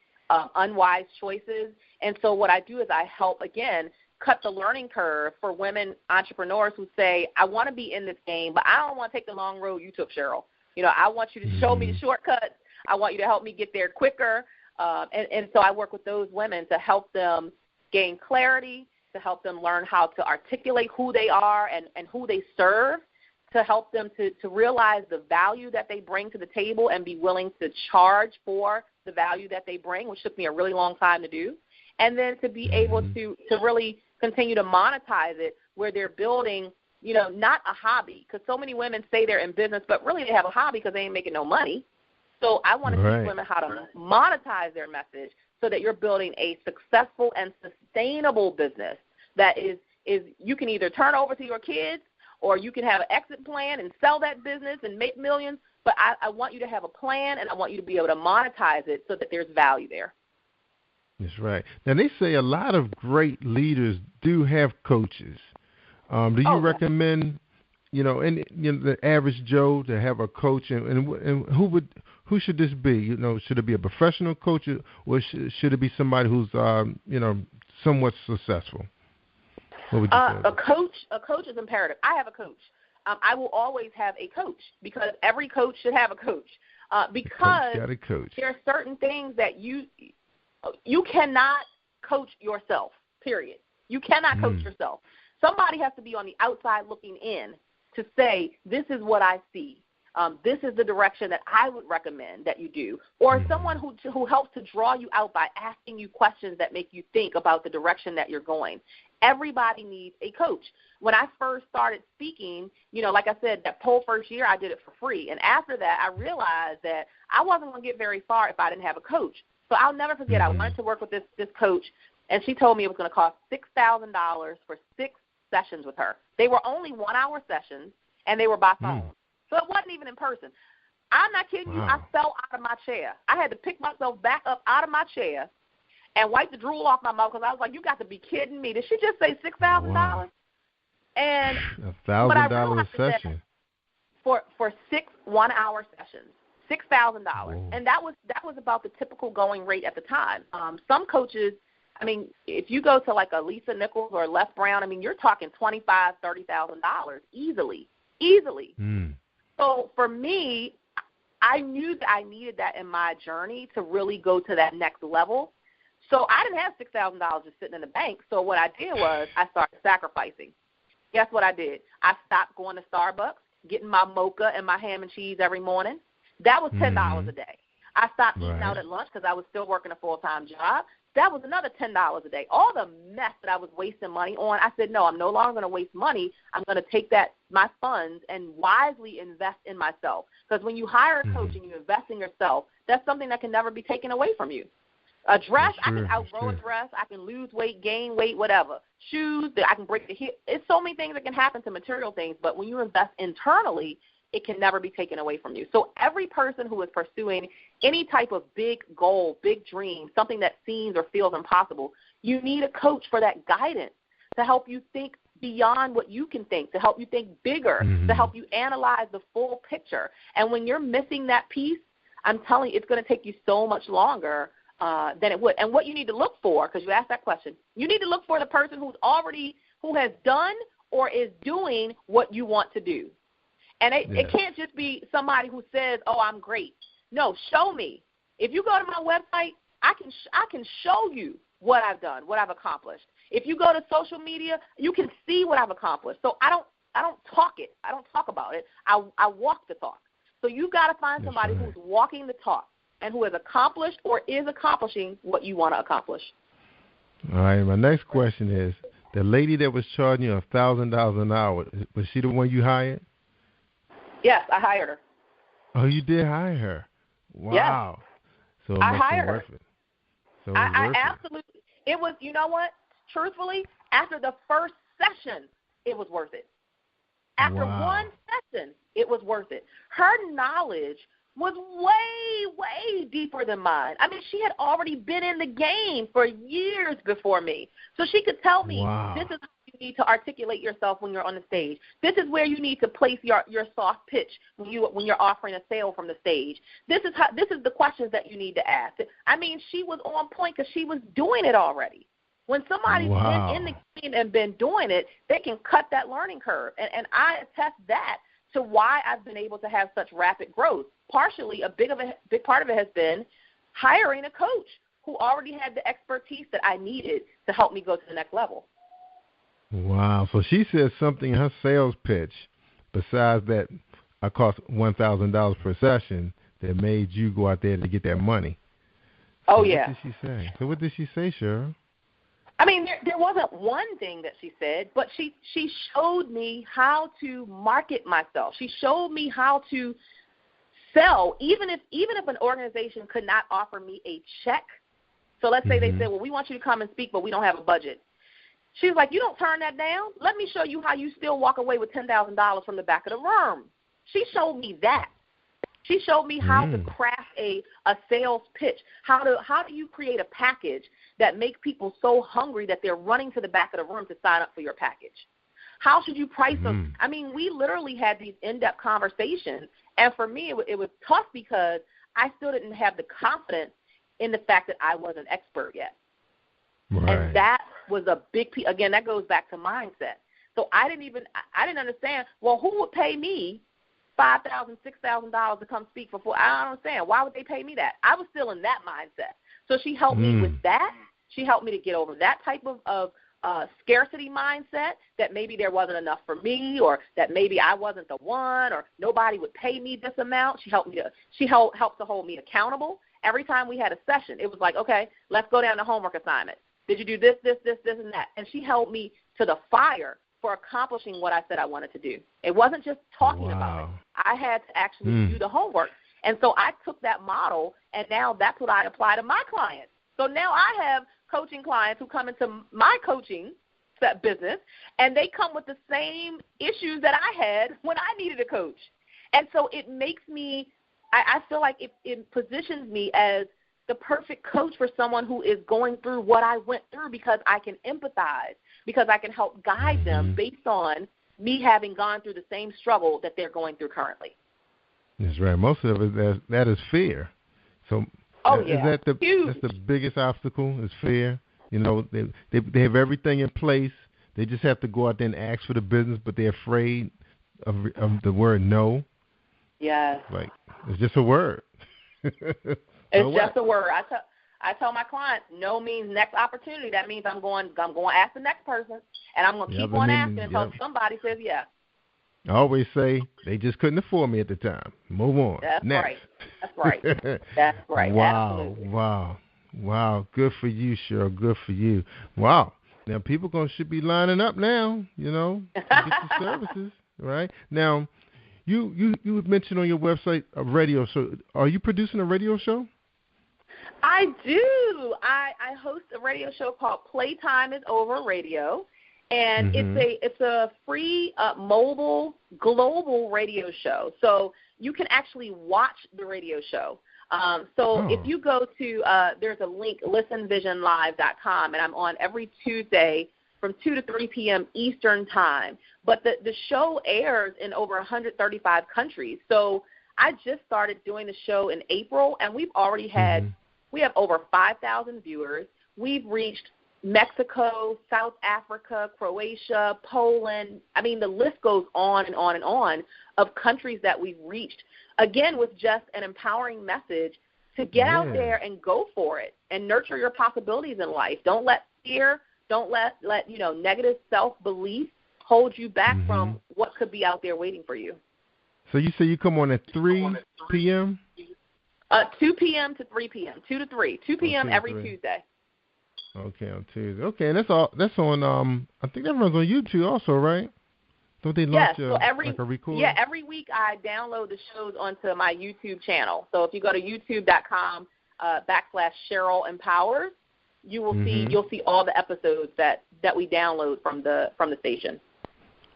unwise choices. And so what I do is I help, again, cut the learning curve for women entrepreneurs who say, I want to be in this game, but I don't want to take the long road you took, Cheryl. You know, I want you to show me the shortcuts. I want you to help me get there quicker. And so I work with those women to help them gain clarity, to help them learn how to articulate who they are and who they serve, to help them to realize the value that they bring to the table and be willing to charge for the value that they bring, which took me a really long time to do, and then to be able to really continue to monetize it where they're building, you know, not a hobby, because so many women say they're in business, but really they have a hobby because they ain't making no money. So I want to teach women how to monetize their message so that you're building a successful and sustainable business that is you can either turn over to your kids or you can have an exit plan and sell that business and make millions. But I want you to have a plan, and I want you to be able to monetize it so that there's value there. That's right. Now, they say a lot of great leaders do have coaches. Do you recommend, you know, the average Joe to have a coach, and who should this be? You know, should it be a professional coach, or should it be somebody who's, you know, somewhat successful? What would you say? A coach is imperative. I have a coach. I will always have a coach, because every coach should have a coach. Because got a coach. There are certain things that you cannot coach yourself, period. You cannot coach yourself. Somebody has to be on the outside looking in to say, this is what I see. This is the direction that I would recommend that you do. Or someone who helps to draw you out by asking you questions that make you think about the direction that you're going. Everybody needs a coach. When I first started speaking, like I said, that whole first year I did it for free. And after that, I realized that I wasn't going to get very far if I didn't have a coach. So I'll never forget, I wanted to work with this coach, and she told me it was going to cost $6,000 for 6 sessions with her. They were only 1-hour sessions, and they were by phone. So it wasn't even in person. I'm not kidding you. I fell out of my chair. I had to pick myself back up out of my chair and wipe the drool off my mouth because I was like, you got to be kidding me. Did she just say $6,000? Wow. And $1,000 session for 6 1-hour sessions, $6,000, and that was about the typical going rate at the time. Some coaches, I mean, if you go to like a Lisa Nichols or Les Brown, I mean, you're talking $25,000, $30,000 easily. So for me, I knew that I needed that in my journey to really go to that next level. So I didn't have $6,000 just sitting in the bank. So what I did was I started sacrificing. Guess what I did? I stopped going to Starbucks, getting my mocha and my ham and cheese every morning. That was $10 a day. I stopped eating out at lunch because I was still working a full-time job. That was another $10 a day. All the mess that I was wasting money on, I said, no, I'm no longer going to waste money. I'm going to take my funds and wisely invest in myself. Because when you hire a coach and you invest in yourself, that's something that can never be taken away from you. A dress, I can outgrow a dress. I can lose weight, gain weight, whatever. Shoes, I can break the hip. It's so many things that can happen to material things. But when you invest internally, it can never be taken away from you. So every person who is pursuing any type of big goal, big dream, something that seems or feels impossible, you need a coach for that guidance to help you think beyond what you can think, to help you think bigger, to help you analyze the full picture. And when you're missing that piece, I'm telling you, it's going to take you so much longer than it would. And what you need to look for, because you asked that question, you need to look for the person who has done or is doing what you want to do. And it can't just be somebody who says, oh, I'm great. No, show me. If you go to my website, I can show you what I've done, what I've accomplished. If you go to social media, you can see what I've accomplished. So I don't talk it. I don't talk about it. I walk the talk. So you got to find somebody who's walking the talk and who has accomplished or is accomplishing what you want to accomplish. All right. My next question is, the lady that was charging you $1,000 an hour, was she the one you hired? Yes, I hired her. Oh, you did hire her? Wow. Yes. So I hired her. So I absolutely. It was, you know what? Truthfully, after the first session, it was worth it. After one session, it was worth it. Her knowledge was way, way deeper than mine. I mean, she had already been in the game for years before me. So she could tell me, this is how you need to articulate yourself when you're on the stage. This is where you need to place your soft pitch when you're offering a sale from the stage. This is the questions that you need to ask. I mean, she was on point because she was doing it already. When somebody's been in the game and been doing it, they can cut that learning curve. And I attest that to why I've been able to have such rapid growth. Partially, a big part of it has been hiring a coach who already had the expertise that I needed to help me go to the next level. Wow. So she said something in her sales pitch, besides that I cost $1,000 per session, that made you go out there to get that money. Oh, What yeah. did she say? So what did she say, Cheryl? I mean, there wasn't one thing that she said, but she showed me how to market myself. She showed me how to sell, even if an organization could not offer me a check. So let's say they said, well, we want you to come and speak, but we don't have a budget. She was like, you don't turn that down. Let me show you how you still walk away with $10,000 from the back of the room. She showed me that. She showed me how to craft a sales pitch. How do you create a package that makes people so hungry that they're running to the back of the room to sign up for your package? How should you price them? I mean, we literally had these in-depth conversations, and for me it was tough because I still didn't have the confidence in the fact that I wasn't expert yet. Right. And that was a big piece. Again, that goes back to mindset. So I didn't understand, well, who would pay me $5,000, $6,000 to come speak for $4,000? I don't understand. Why would they pay me that? I was still in that mindset. So she helped me with that. She helped me to get over that type of scarcity mindset, that maybe there wasn't enough for me, or that maybe I wasn't the one, or nobody would pay me this amount. She helped to hold me accountable. Every time we had a session, it was like, okay, let's go down to homework assignment. Did you do this, and that? And she held me to the fire for accomplishing what I said I wanted to do. It wasn't just talking about it. I had to actually do the homework. And so I took that model, and now that's what I apply to my clients. So now I have coaching clients who come into my coaching business, and they come with the same issues that I had when I needed a coach. And so it makes me, I feel like it positions me as the perfect coach for someone who is going through what I went through, because I can empathize, because I can help guide them based on me having gone through the same struggle that they're going through currently. That's right. Most of it, that is fear. So is that that's the biggest obstacle is fear? You know, they have everything in place. They just have to go out there and ask for the business, but they're afraid of the word no. Yes. Like, it's just a word. It's just a word. I tell my clients, no means next opportunity. That means I'm going to ask the next person, and I'm going to keep on asking until somebody says yes. I always say they just couldn't afford me at the time. Move on. That's next. Right. That's right. That's right. Wow. Absolutely. Wow. Good for you, Cheryl. Good for you. Wow. Now people should be lining up now, you know, to get the services, right? Now, you mentioned on your website a radio show. Are you producing a radio show? I do. I host a radio show called Playtime is Over Radio, and it's a free mobile global radio show. So you can actually watch the radio show. If you go to there's a link, listenvisionlive.com, and I'm on every Tuesday from 2 to 3 p.m. Eastern time. But the show airs in over 135 countries. So I just started doing the show in April, and we've already had we have over 5,000 viewers. We've reached Mexico, South Africa, Croatia, Poland. I mean, the list goes on and on and on of countries that we've reached, again, with just an empowering message to get out there and go for it and nurture your possibilities in life. Don't let fear, don't let negative self-belief hold you back from what could be out there waiting for you. So you say you come on at 3 p.m.? 2 p.m. to 3 p.m., 2 to 3, 2 p.m. every Tuesday. Okay, on Tuesday. Okay, and that's on, I think that runs on YouTube also, right? Don't they launch like a record? Yeah, every week I download the shows onto my YouTube channel. So if you go to youtube.com /Cheryl Empowers, you'll see all the episodes that we download from the station.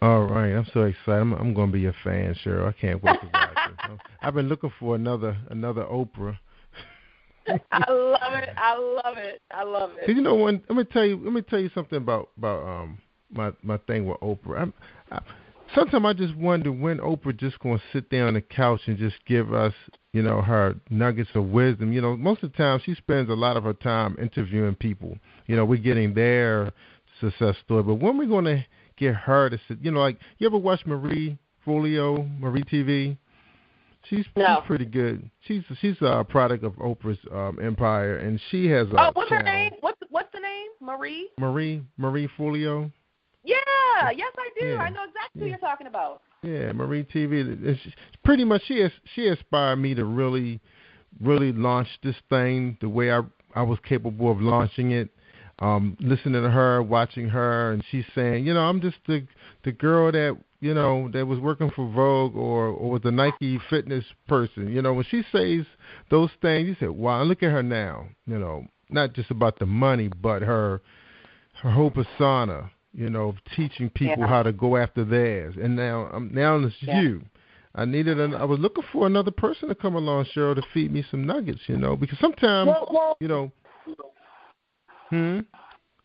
All right, I'm so excited. I'm going to be a fan, Cheryl. I can't wait to watch it. I've been looking for another Oprah. I love it. Cause you know, let me tell you something about my thing with Oprah. Sometimes I just wonder when Oprah just going to sit down on the couch and just give us, you know, her nuggets of wisdom. You know, most of the time she spends a lot of her time interviewing people. You know, we're getting their success story, but when are we going to get her to sit? You know, like, you ever watch Marie TV? She's pretty good. She's a product of Oprah's empire, and she has a what's channel. Her name? What's the name? Marie Folio. Yeah, yes I do. Yeah. I know exactly who you're talking about. Yeah, Marie TV. Pretty much, she inspired me to really launch this thing the way I was capable of launching it. Listening to her, watching her, and she's saying, you know, I'm just the girl that, you know, that was working for Vogue or was a Nike fitness person. You know, when she says those things, you say, wow, look at her now. You know, not just about the money, but her whole persona, you know, teaching people how to go after theirs. And now it's you. I was looking for another person to come along, Cheryl, to feed me some nuggets, you know, because sometimes, you know. I'm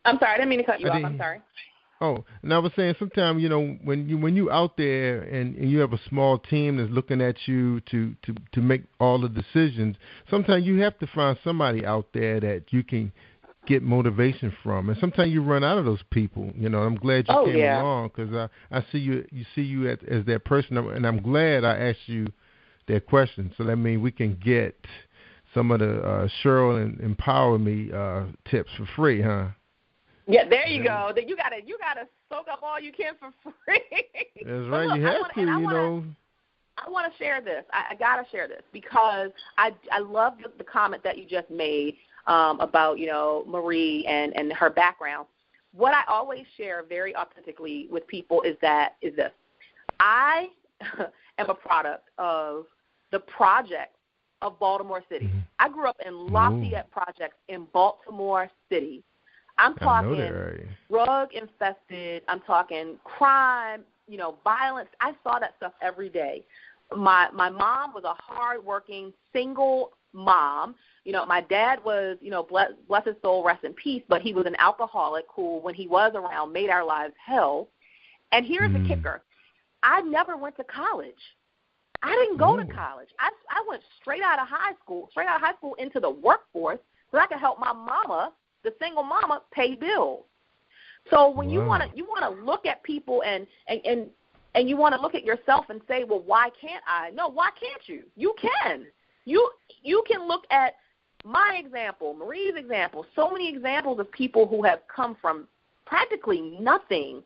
sorry, I didn't mean to cut you off. I'm sorry. Oh, and I was saying sometimes, you know, when you out there and you have a small team that's looking at you to make all the decisions, sometimes you have to find somebody out there that you can get motivation from, and sometimes you run out of those people. You know, I'm glad you came along because I see you as that person, and I'm glad I asked you that question. So that means we can get some of the Cheryl and Empower Me tips for free, huh? Yeah, there you go. You gotta soak up all you can for free. That's right. Look, you have to, you know. I want to share this. I gotta share this because I love the comment that you just made about, Marie and her background. What I always share very authentically with people is this. I am a product of the projects of Baltimore City. Mm-hmm. I grew up in Lafayette Projects in Baltimore City. I'm talking drug-infested. I'm talking crime, violence. I saw that stuff every day. My mom was a hard-working, single mom. My dad was, bless his soul, rest in peace, but he was an alcoholic who, when he was around, made our lives hell. And here's the kicker. I never went to college. I didn't go to college. I went straight out of high school into the workforce so I could help my mama, the single mama, pay bills. So when you want to look at people and you want to look at yourself and say, well, why can't I? No, why can't you? You can. You can look at my example, Marie's example, so many examples of people who have come from practically nothing,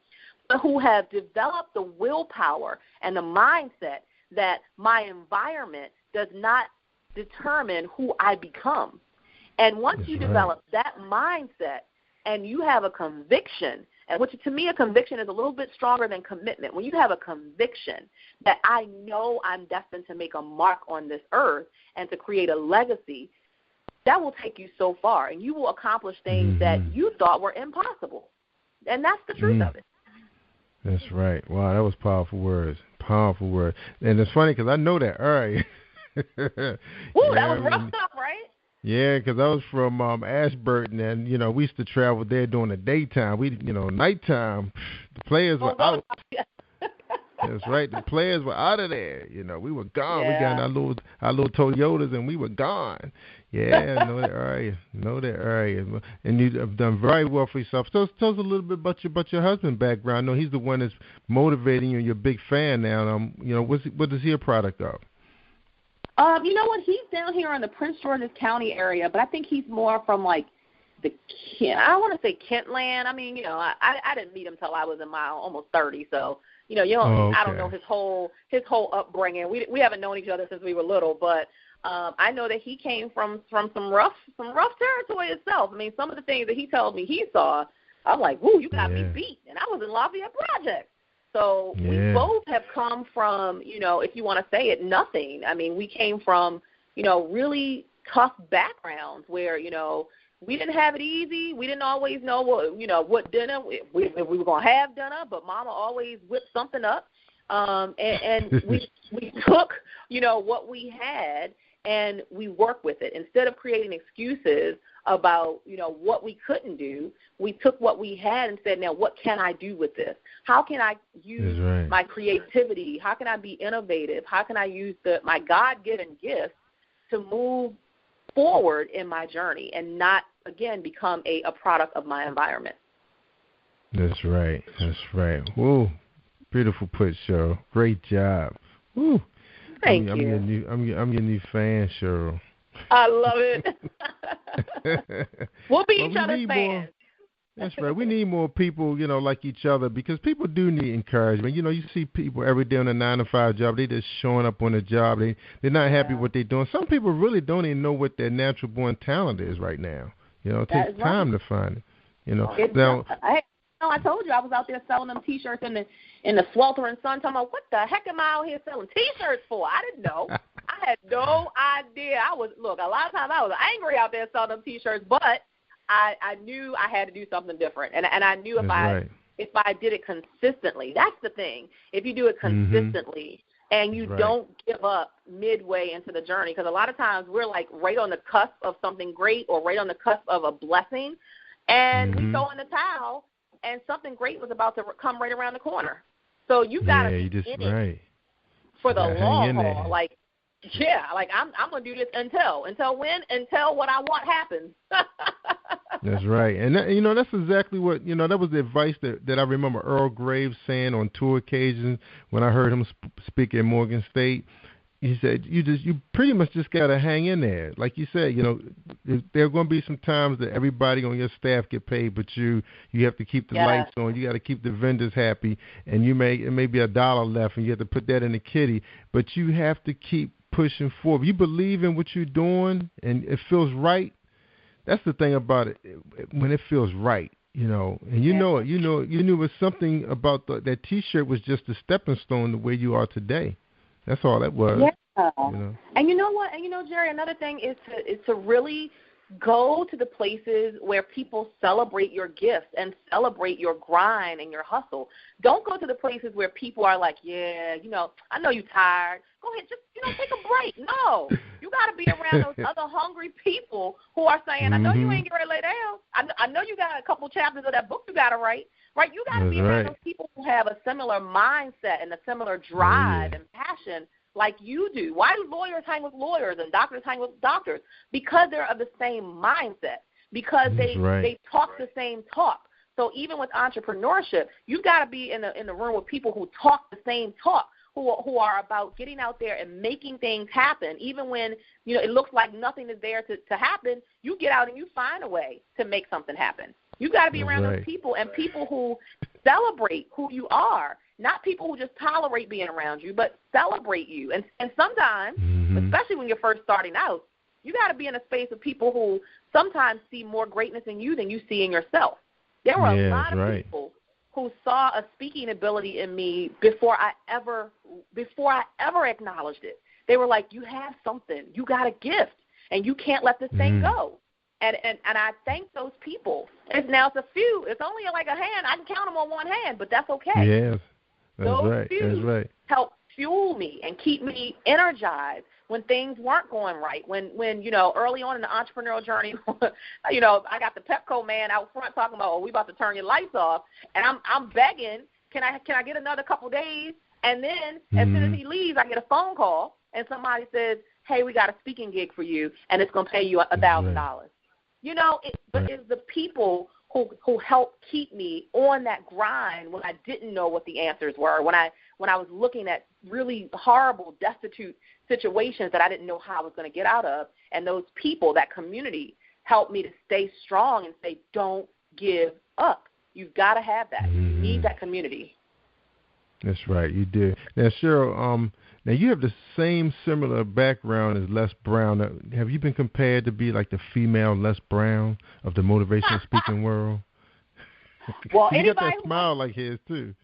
but who have developed the willpower and the mindset that my environment does not determine who I become. And once you develop that mindset and you have a conviction, and which to me a conviction is a little bit stronger than commitment. When you have a conviction that I know I'm destined to make a mark on this earth and to create a legacy, that will take you so far, and you will accomplish things that you thought were impossible. And that's the truth of it. That's right. Wow, that was powerful words. Powerful words. And it's funny because I know that area. Ooh, that was rough stuff, right? Yeah, because I was from Ashburton, and, we used to travel there during the daytime. Nighttime, the players were out. That's right. The players were out of there. We were gone. Yeah. We got our little Toyotas, and we were gone. Yeah, I know that area. And you have done very well for yourself. Tell us a little bit about your husband's background. I know he's the one that's motivating you. You're a big fan now. What is he a product of? You know what? He's down here in the Prince George's County area, but I think he's more from I want to say Kentland. I mean, I didn't meet him till I was in my almost 30, so I don't know his whole upbringing. We haven't known each other since we were little, but I know that he came from some rough territory itself. I mean, some of the things that he told me he saw, I'm like, woo, you got me beat, and I was in Lafayette Projects. So we both have come from, if you want to say it, nothing. I mean, we came from, really tough backgrounds where, we didn't have it easy. We didn't always know what dinner we were going to have dinner, but Mama always whipped something up. And we took, what we had and we worked with it. Instead of creating excuses about, what we couldn't do, we took what we had and said, now what can I do with this? How can I use my creativity? How can I be innovative? How can I use my God-given gifts to move forward in my journey and not, again, become a product of my environment? That's right. Woo. Beautiful put, Cheryl. Great job. Woo. Thank you. I'm your new fan, Cheryl. I love it. We'll be each other's fans. That's right. We need more people, like each other, because people do need encouragement. You see people every day on a 9-to-5 job. They just showing up on the job. They're not happy with what they're doing. Some people really don't even know what their natural born talent is right now. It takes time to find it. Now, I told you I was out there selling them T-shirts in the sweltering sun. Talking about what the heck am I out here selling T-shirts for? I didn't know. I had no idea. A lot of times I was angry out there selling them T-shirts, but I knew I had to do something different, and I knew if I did it consistently, that's the thing. If you do it consistently and you don't give up midway into the journey, because a lot of times we're like right on the cusp of something great or right on the cusp of a blessing, and we throw in the towel, and something great was about to come right around the corner. So you got to be in it for the long haul. I'm going to do this until when? Until what I want happens. That's right. And, that's exactly what, that was the advice that I remember Earl Graves saying on 2 occasions when I heard him speak at Morgan State. He said, you pretty much just got to hang in there. Like you said, there are going to be some times that everybody on your staff get paid, but you have to keep the lights on. You got to keep the vendors happy, and it may be $1 left, and you have to put that in the kitty. But you have to keep pushing forward. You believe in what you're doing, and it feels right, that's the thing about it. When it feels right, and you know it, you knew it was something about that T-shirt was just a stepping stone to where you are today. That's all that was. Yeah. And you know what? And Jerry, another thing is to really go to the places where people celebrate your gifts and celebrate your grind and your hustle. Don't go to the places where people are like, yeah, I know you're tired. Go ahead, just, take a break. No, you got to be around those other hungry people who are saying, I know you ain't getting ready to lay down. I know you got a couple chapters of that book you got to write. Right? You got to be around those people who have a similar mindset and a similar drive and passion like you do. Why do lawyers hang with lawyers and doctors hang with doctors? Because they're of the same mindset, because they talk the same talk. So even with entrepreneurship, you've got to be in the room with people who talk the same talk, who are about getting out there and making things happen. Even when, it looks like nothing is there to happen, you get out and you find a way to make something happen. You've got to be around those people, and people who celebrate who you are, not people who just tolerate being around you, but celebrate you. And sometimes, especially when you're first starting out, you got to be in a space of people who sometimes see more greatness in you than you see in yourself. There were a lot of people who saw a speaking ability in me before I ever acknowledged it. They were like, you have something. You got a gift, and you can't let this thing go. And I thank those people. It's a few. It's only like a hand. I can count them on one hand, but that's okay. Yes, those few help fuel me and keep me energized when things weren't going right. When early on in the entrepreneurial journey, I got the Pepco man out front talking about, we about to turn your lights off, and I'm begging, can I get another couple days? And then as soon as he leaves, I get a phone call, and somebody says, hey, we got a speaking gig for you, and it's going to pay you $1,000. But it's the people who helped keep me on that grind when I didn't know what the answers were, when I was looking at really horrible, destitute situations that I didn't know how I was going to get out of. And those people, that community, helped me to stay strong and say, don't give up. You've got to have that. You need that community. That's right, you do. Now, Cheryl, now you have the same similar background as Les Brown. Have you been compared to be like the female Les Brown of the motivational speaking world? Well, you got that smile like his too.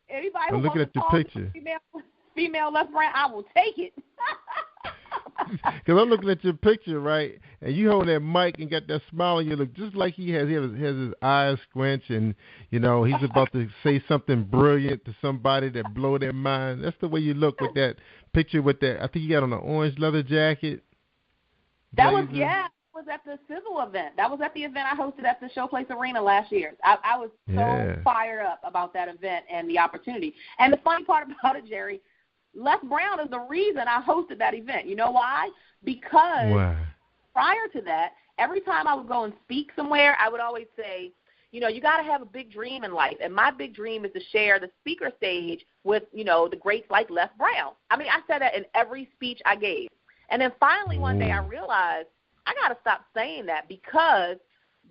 Anybody I'm looking at your picture. Female Les Brown, I will take it. Because I'm looking at your picture, right, and you hold that mic and got that smile on you, look just like he has. He has his eyes squinch, and he's about to say something brilliant to somebody that blow their mind. That's the way you look with that picture. With that, I think you got on an orange leather jacket. That was at the Civil event. That was at the event I hosted at the Showplace Arena last year. I was so fired up about that event and the opportunity. And the funny part about it, Jerry, Les Brown is the reason I hosted that event. You know why? Because prior to that, every time I would go and speak somewhere, I would always say, you got to have a big dream in life. And my big dream is to share the speaker stage with, the greats like Les Brown. I mean, I said that in every speech I gave. And then finally one day I realized I got to stop saying that, because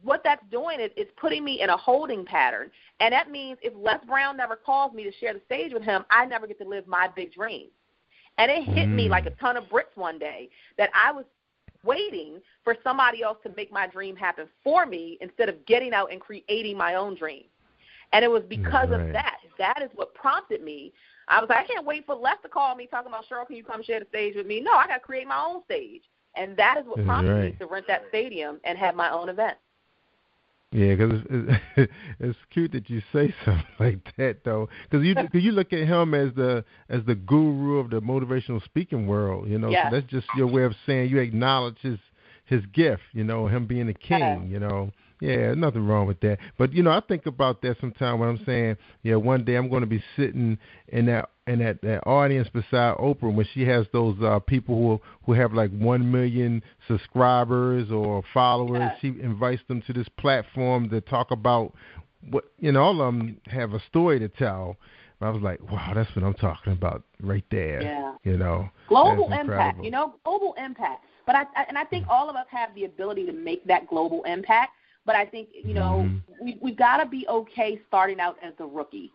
what that's doing is it's putting me in a holding pattern. And that means if Les Brown never calls me to share the stage with him, I never get to live my big dream. And it hit me like a ton of bricks one day that I was waiting for somebody else to make my dream happen for me instead of getting out and creating my own dream. And it was because of that. That is what prompted me. I was like, I can't wait for Les to call me talking about, Cheryl, can you come share the stage with me? No, I got to create my own stage. And that is what prompted me to rent that stadium and have my own event. Yeah, because it's cute that you say something like that, though. Because you look at him as the guru of the motivational speaking world, So that's just your way of saying you acknowledge his gift, him being a king, Yeah, nothing wrong with that. But I think about that sometimes when I'm saying, one day I'm going to be sitting in that audience beside Oprah when she has those people who have like 1 million subscribers or followers. Yeah. She invites them to this platform to talk about what all of them have a story to tell. I was like, wow, that's what I'm talking about right there. Yeah. Global impact. Global impact. But I think all of us have the ability to make that global impact. But I think, we've got to be okay starting out as the rookie.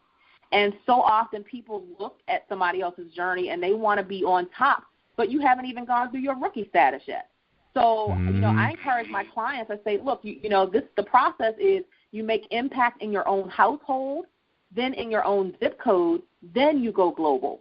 And so often people look at somebody else's journey and they want to be on top, but you haven't even gone through your rookie status yet. So, I encourage my clients, I say, look, the process is you make impact in your own household, then in your own zip code, then you go global.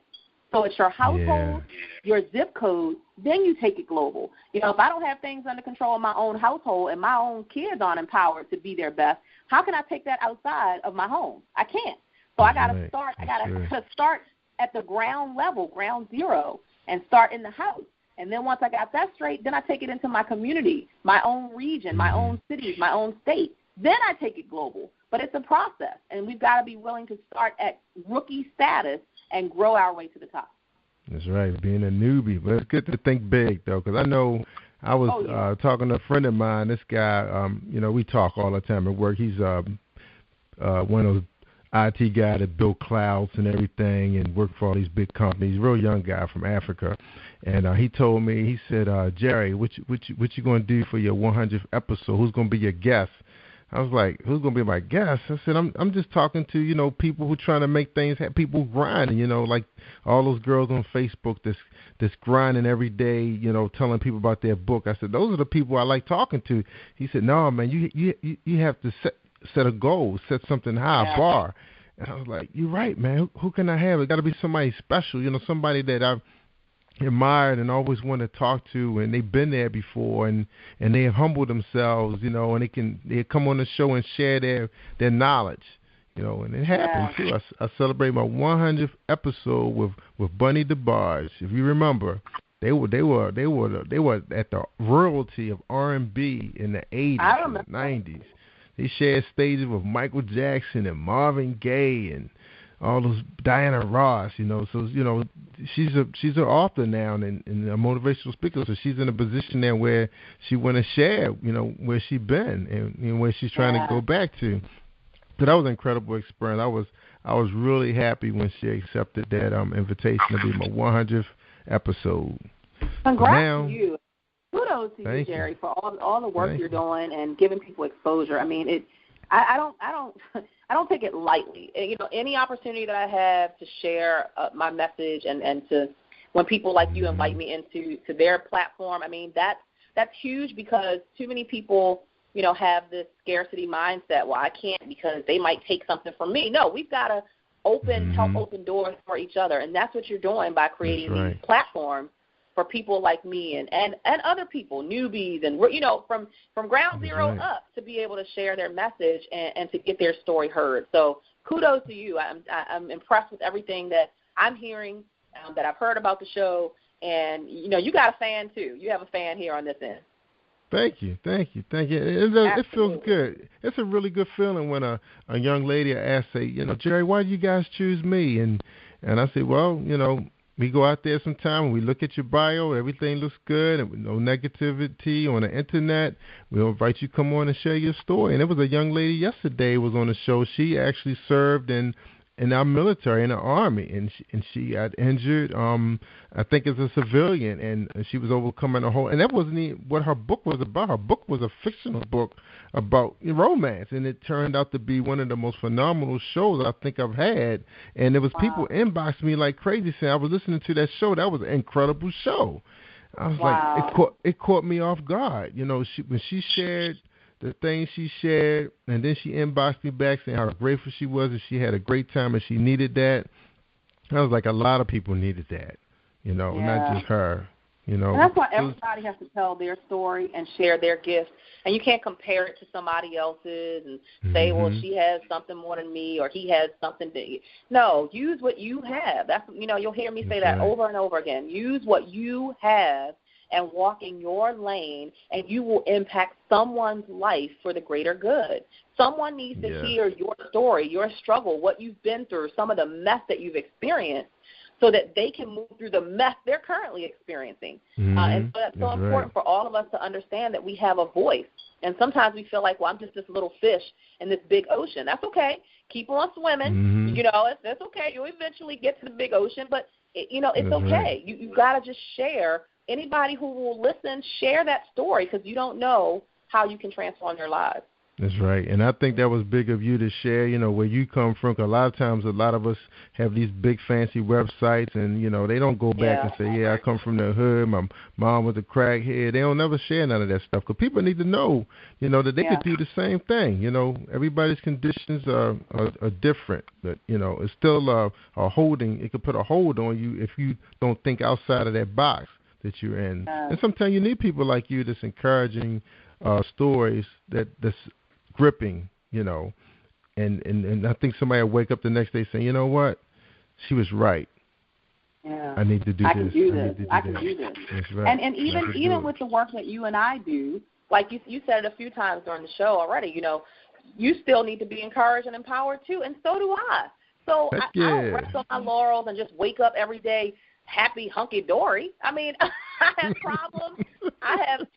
So it's your household, your zip code, then you take it global. If I don't have things under control in my own household and my own kids aren't empowered to be their best, how can I take that outside of my home? I can't. So I got to start. I got to start at the ground level, ground zero, and start in the house. And then once I got that straight, then I take it into my community, my own region, my own cities, my own state. Then I take it global. But it's a process, and we've got to be willing to start at rookie status and grow our way to the top. That's right, being a newbie. But it's good to think big, though, because I know I was talking to a friend of mine. This guy, we talk all the time at work. He's one of those IT guy that built clouds and everything and worked for all these big companies. Real young guy from Africa. And he told me, he said, Jerry, what you going to do for your 100th episode? Who's going to be your guest? I was like, who's going to be my guest? I said, I'm just talking to, people who trying to make things happen, people grinding, like all those girls on Facebook that's grinding every day, telling people about their book. I said, those are the people I like talking to. He said, no, man, you have to set a goal, set something high, bar. And I was like, you're right, man. Who can I have? It got to be somebody special, somebody that I've admired and always want to talk to, and they've been there before, and they humble themselves, and they come on the show and share their knowledge, and it happened too. I celebrate my 100th episode with Bunny DeBarge. If you remember, they were at the royalty of R&B in the 80s and 90s. They shared stages with Michael Jackson and Marvin Gaye and all those Diana Ross, So she's an author now and a motivational speaker. So she's in a position there where she want to share, where she been and where she's trying to go back to. So that was an incredible experience. I was really happy when she accepted that invitation to be my 100th episode. Congrats to you. Kudos to you, Jerry, for all the work you're doing and giving people exposure. I mean, I don't take it lightly. Any opportunity that I have to share my message and to when people like you invite me into their platform, I mean, that's huge because too many people, have this scarcity mindset. Well, I can't because they might take something from me. No, we've got to help open doors for each other, and that's what you're doing by creating these platforms for people like me and other people, newbies, and from ground zero up to be able to share their message and to get their story heard. So kudos to you. I'm impressed with everything that I'm hearing, that I've heard about the show, and you got a fan too. You have a fan here on this end. Thank you. It feels good. It's a really good feeling when a young lady asks, Jerry, why do you guys choose me? And I say, well, we go out there sometime and we look at your bio, everything looks good, and no negativity on the internet. We'll invite you to come on and share your story. And there was a young lady yesterday was on the show. She actually served in our military, in the Army, and she got injured, I think as a civilian, and she was overcoming a whole, and that wasn't even what her book was about. Her book was a fictional book about romance, and it turned out to be one of the most phenomenal shows I think I've had, and there was people inboxing me like crazy saying, I was listening to that show, that was an incredible show. I was like, it caught me off guard. When she shared the things she shared, and then she inboxed me back saying how grateful she was and she had a great time and she needed that. I was like, a lot of people needed that, not just her. And that's why everybody has to tell their story and share their gifts. And you can't compare it to somebody else's and say, well, she has something more than me or he has something. No, use what you have. That's you'll hear me say that over and over again. Use what you have and walk in your lane, and you will impact someone's life for the greater good. Someone needs to hear your story, your struggle, what you've been through, some of the mess that you've experienced, so that they can move through the mess they're currently experiencing. And so that's so important for all of us to understand that we have a voice. And sometimes we feel like, well, I'm just this little fish in this big ocean. That's okay. Keep on swimming. It's okay. You'll eventually get to the big ocean, but, it's okay. You got to just share. Anybody who will listen, share that story because you don't know how you can transform their lives. That's right. And I think that was big of you to share, where you come from. 'Cause a lot of times, a lot of us have these big fancy websites and, they don't go back and say, I come from the hood. My mom was a crackhead. They don't never share none of that stuff. 'Cause people need to know, that they could do the same thing. Everybody's conditions are different. But, it's still a holding. It could put a hold on you if you don't think outside of that box that you're in. And sometimes you need people like you that's encouraging stories that's gripping, and I think somebody will wake up the next day saying, you know what, she was right. Yeah. I need to do I this. I can do this. That's right. And even with the work that you and I do, like you said it a few times during the show already, you still need to be encouraged and empowered too, and so do I. So I don't rest on my laurels and just wake up every day happy, hunky-dory. I mean, I have problems. I have,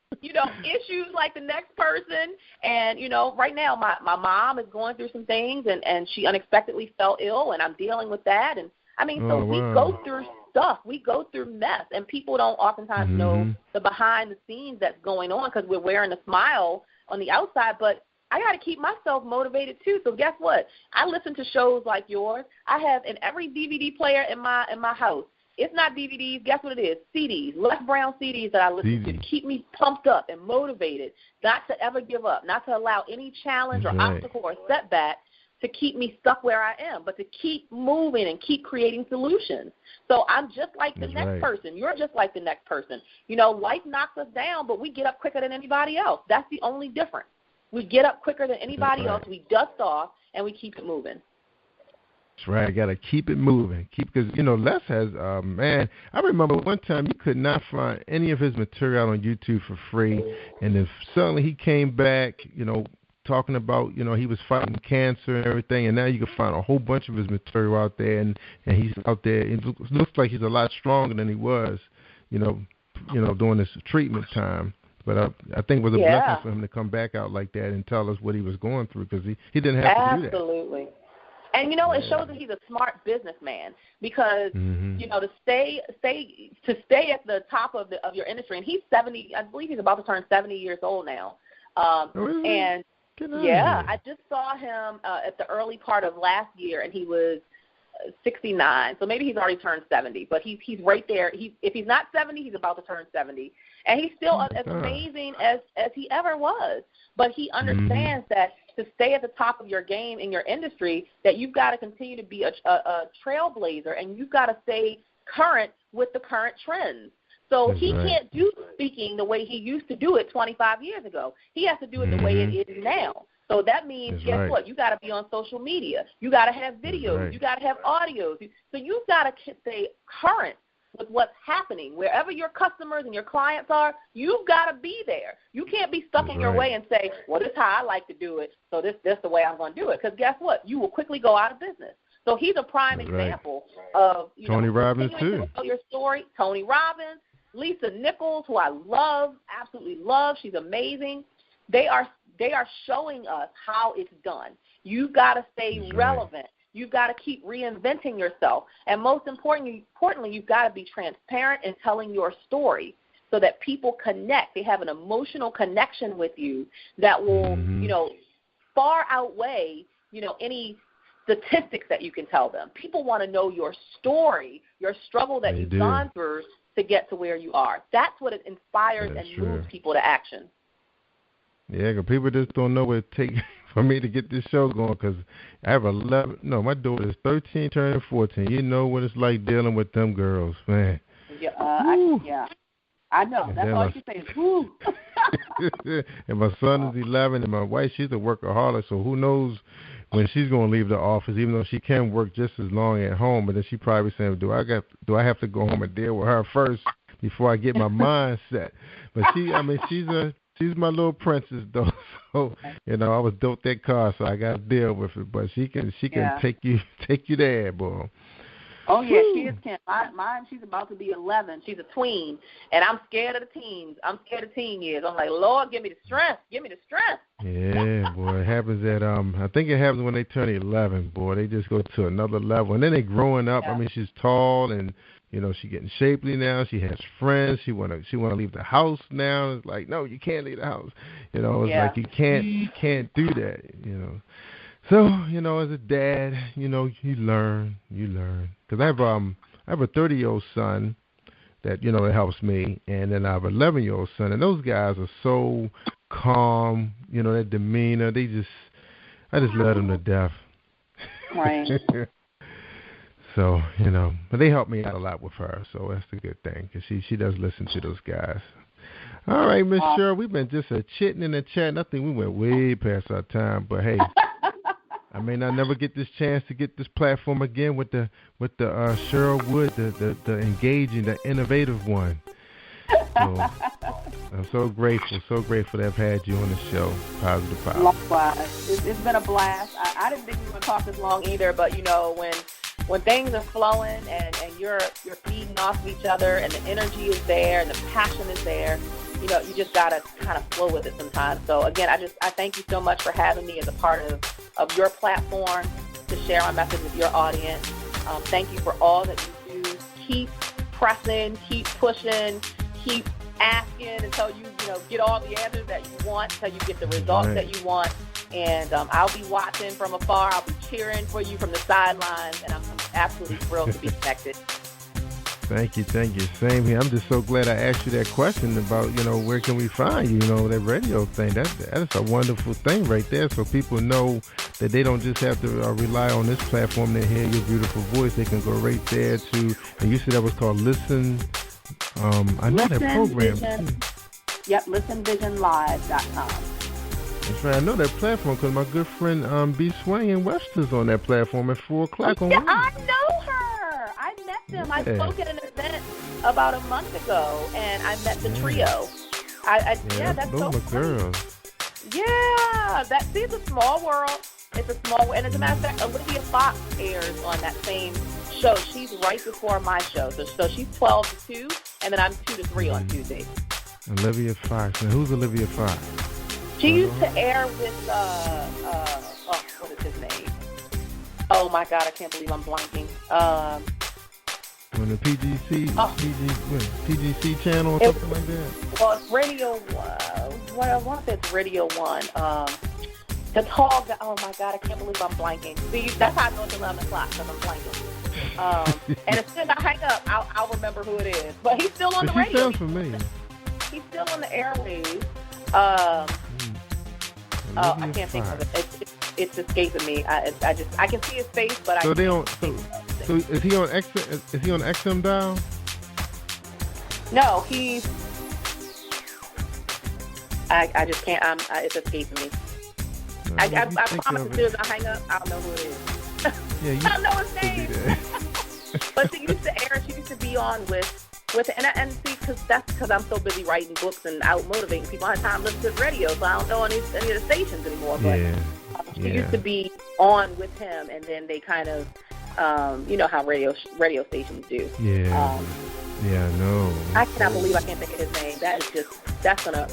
issues like the next person. And, right now my mom is going through some things, and she unexpectedly fell ill, and I'm dealing with that. And, we go through stuff. We go through mess, and people don't oftentimes know the behind the scenes that's going on because we're wearing a smile on the outside. But I got to keep myself motivated, too. So guess what? I listen to shows like yours. I have in every DVD player in my house. It's not DVDs. Guess what it is? CDs, Les Brown CDs that I listen to keep me pumped up and motivated, not to ever give up, not to allow any challenge or obstacle or setback to keep me stuck where I am, but to keep moving and keep creating solutions. So I'm just like the next person. You're just like the next person. Life knocks us down, but we get up quicker than anybody else. That's the only difference. We get up quicker than anybody else. We dust off, and we keep it moving. That's right. I got to keep it moving. Because, Les has, man, I remember one time you could not find any of his material on YouTube for free. And then suddenly he came back, talking about, he was fighting cancer and everything. And now you can find a whole bunch of his material out there. And he's out there. It looks like he's a lot stronger than he was, during this treatment time. But I think it was a blessing for him to come back out like that and tell us what he was going through because he didn't have to do that. Absolutely. And, it shows that he's a smart businessman because, to stay at the top of your industry, and he's 70, I believe he's about to turn 70 years old now. And, I just saw him at the early part of last year, and he was 69. So maybe he's already turned 70, but he's right there. If he's not 70, he's about to turn 70. And he's still as amazing as he ever was. But he understands that to stay at the top of your game in your industry, that you've got to continue to be a trailblazer, and you've got to stay current with the current trends. So he can't do speaking the way he used to do it 25 years ago. He has to do it the way it is now. So that means, guess what? You got to be on social media. You got to have videos. You got to have audios. So you've got to stay current with what's happening. Wherever your customers and your clients are, you've got to be there. You can't be stuck in your way and say, well, this is how I like to do it, so this is the way I'm going to do it. Because guess what? You will quickly go out of business. So he's a prime example of Tony Robbins, too. To tell your story. Tony Robbins, Lisa Nichols, who I love, absolutely love. She's amazing. They are showing us how it's done. You've got to stay relevant. You've got to keep reinventing yourself. And most importantly, you've got to be transparent in telling your story so that people connect. They have an emotional connection with you that will, far outweigh, any statistics that you can tell them. People want to know your story, your struggle that you've gone through to get to where you are. That's what it inspires and moves people to action. Yeah, because people just don't know what it takes for me to get this show going because I have 11. No, my daughter is 13, turning 14. You know what it's like dealing with them girls, man. Yeah, I know. That's all you can say is, woo. And my son is 11, and my wife, she's a workaholic, so who knows when she's going to leave the office, even though she can work just as long at home. But then she probably saying, do I have to go home and deal with her first before I get my mind set? But she's my little princess, though. So, I was dealt that card, so I got to deal with it. But she can take you there, boy. Oh, yeah, she is, Kim. Mine, she's about to be 11. She's a tween, and I'm scared of the teens. I'm scared of teen years. I'm like, Lord, give me the strength. Give me the strength. Yeah, boy, it happens at, I think it happens when they turn 11, boy. They just go to another level. And then they growing up. Yeah. I mean, she's tall and, She getting shapely now. She has friends. She wanna leave the house now. It's like, no, you can't leave the house. It's like you can't do that. So as a dad, you learn. Because I have a 30-year-old son that that helps me, and then I have an 11-year-old son, and those guys are so calm. Their demeanor. I just love them to death. Right. So, but they help me out a lot with her, so that's a good thing, because she does listen to those guys. All right, Miss Cheryl, we've been just chitting in the chat. I think we went way past our time, but hey, I may not never get this chance to get this platform again with the Cheryl Wood, the engaging, the innovative one. So, I'm so grateful to have had you on the show, Positive Power. Likewise. It's been a blast. I didn't think we were going to talk this long either, but, when things are flowing and you're feeding off of each other and the energy is there and the passion is there, you just got to kind of flow with it sometimes. So, again, I thank you so much for having me as a part of your platform to share my message with your audience. Thank you for all that you do. Keep pressing, keep pushing, keep asking until you get all the answers that you want, until you get the results that you want. And I'll be watching from afar. I'll be cheering for you from the sidelines, and I'm absolutely thrilled to be connected. Thank you. Same here. I'm just so glad I asked you that question about, where can we find you, that radio thing. That's a wonderful thing right there, so people know that they don't just have to rely on this platform to hear your beautiful voice. They can go right there to, and you said that was called Listen. I know that program. Yep, listenvisionlive.com. That's right. I know that platform because my good friend B. Swain in Webster's on that platform at 4 o'clock on Wednesday. I know her. I met them. I spoke at an event about a month ago, and I met the trio. That's those so are funny. girls. Yeah, it's a small world. It's a small world. And as a matter of fact, Olivia Fox airs on that same show. She's right before my show. So she's 12 to 2, and then I'm 2 to 3 on Tuesdays. Olivia Fox. And who's Olivia Fox? She used to air with, what is his name? Oh, my God, I can't believe I'm blanking. On the PGC channel or something like that? Well, it's Radio 1. I want to say it's Radio 1. The tall guy, oh, my God, I can't believe I'm blanking. See, that's how I know it's 11 o'clock, because I'm blanking. And as soon as I hang up, I'll remember who it is. But he's still on the radio. He sounds familiar. He's still on the airwaves. I can't think of it. It's escaping me. I can see his face, but so is he on XM dial? No, he's. I just can't. It's escaping me. I promise as soon as I hang up, I'll know who it is. Yeah, I don't know his name. But she used to air. She used to be on with and see, that's because I'm so busy writing books and out motivating people. I don't have time to listen to radio, so I don't know any of the stations anymore. But she used to be on with him, and then they kind of, how radio stations do. Yeah. I know. I cannot believe I can't think of his name. That's gonna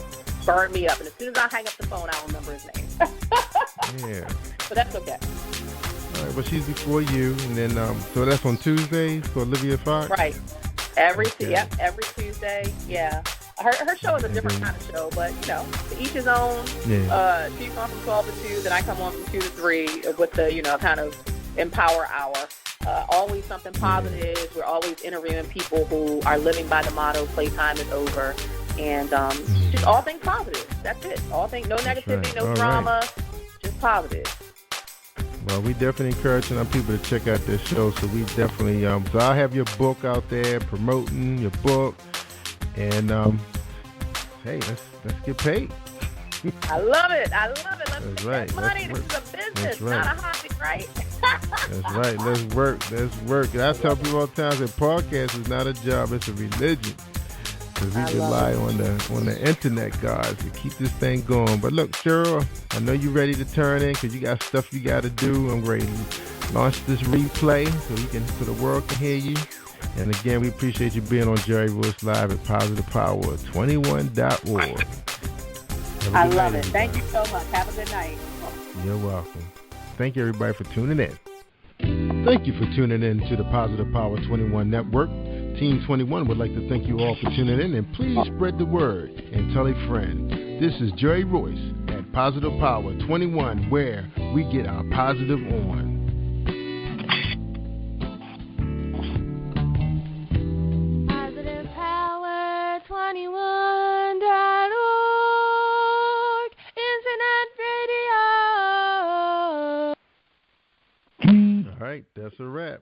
burn me up. And as soon as I hang up the phone, I'll remember his name. Yeah. But that's okay. All right, well, she's before you, and then so that's on Tuesdays for Olivia Fox. Right. Every Tuesday, yeah. Her show is a different kind of show, but to each his own. Yeah. She's on from 12 to 2, then I come on from 2 to 3 with the kind of empower hour. Always something positive. Yeah. We're always interviewing people who are living by the motto, playtime is over, and just all things positive. That's it. All things, no negativity, no drama, just positive. Well, we definitely encouraging our people to check out this show. So we definitely, so I'll have your book out there promoting your book, and hey, let's get paid. I love it. Let's make money. This is a business, not a hobby, right? That's right. Let's work. I tell people all the time that podcast is not a job; it's a religion. Because we rely on the internet, guys, to keep this thing going. But look, Cheryl, I know you're ready to turn in because you got stuff you got to do. I'm ready to launch this replay so the world can hear you. And again, we appreciate you being on Jerry Royce Live at positivepower21.org. I love it. Thank you so much. Have a good night. You're welcome. Thank you, everybody, for tuning in. Thank you for tuning in to the Positive Power 21 Network. Team 21 would like to thank you all for tuning in, and please spread the word and tell a friend. This is Jerry Royce at Positive Power 21, where we get our positive on. Positive Power 21.org, Internet Radio. All right, that's a wrap.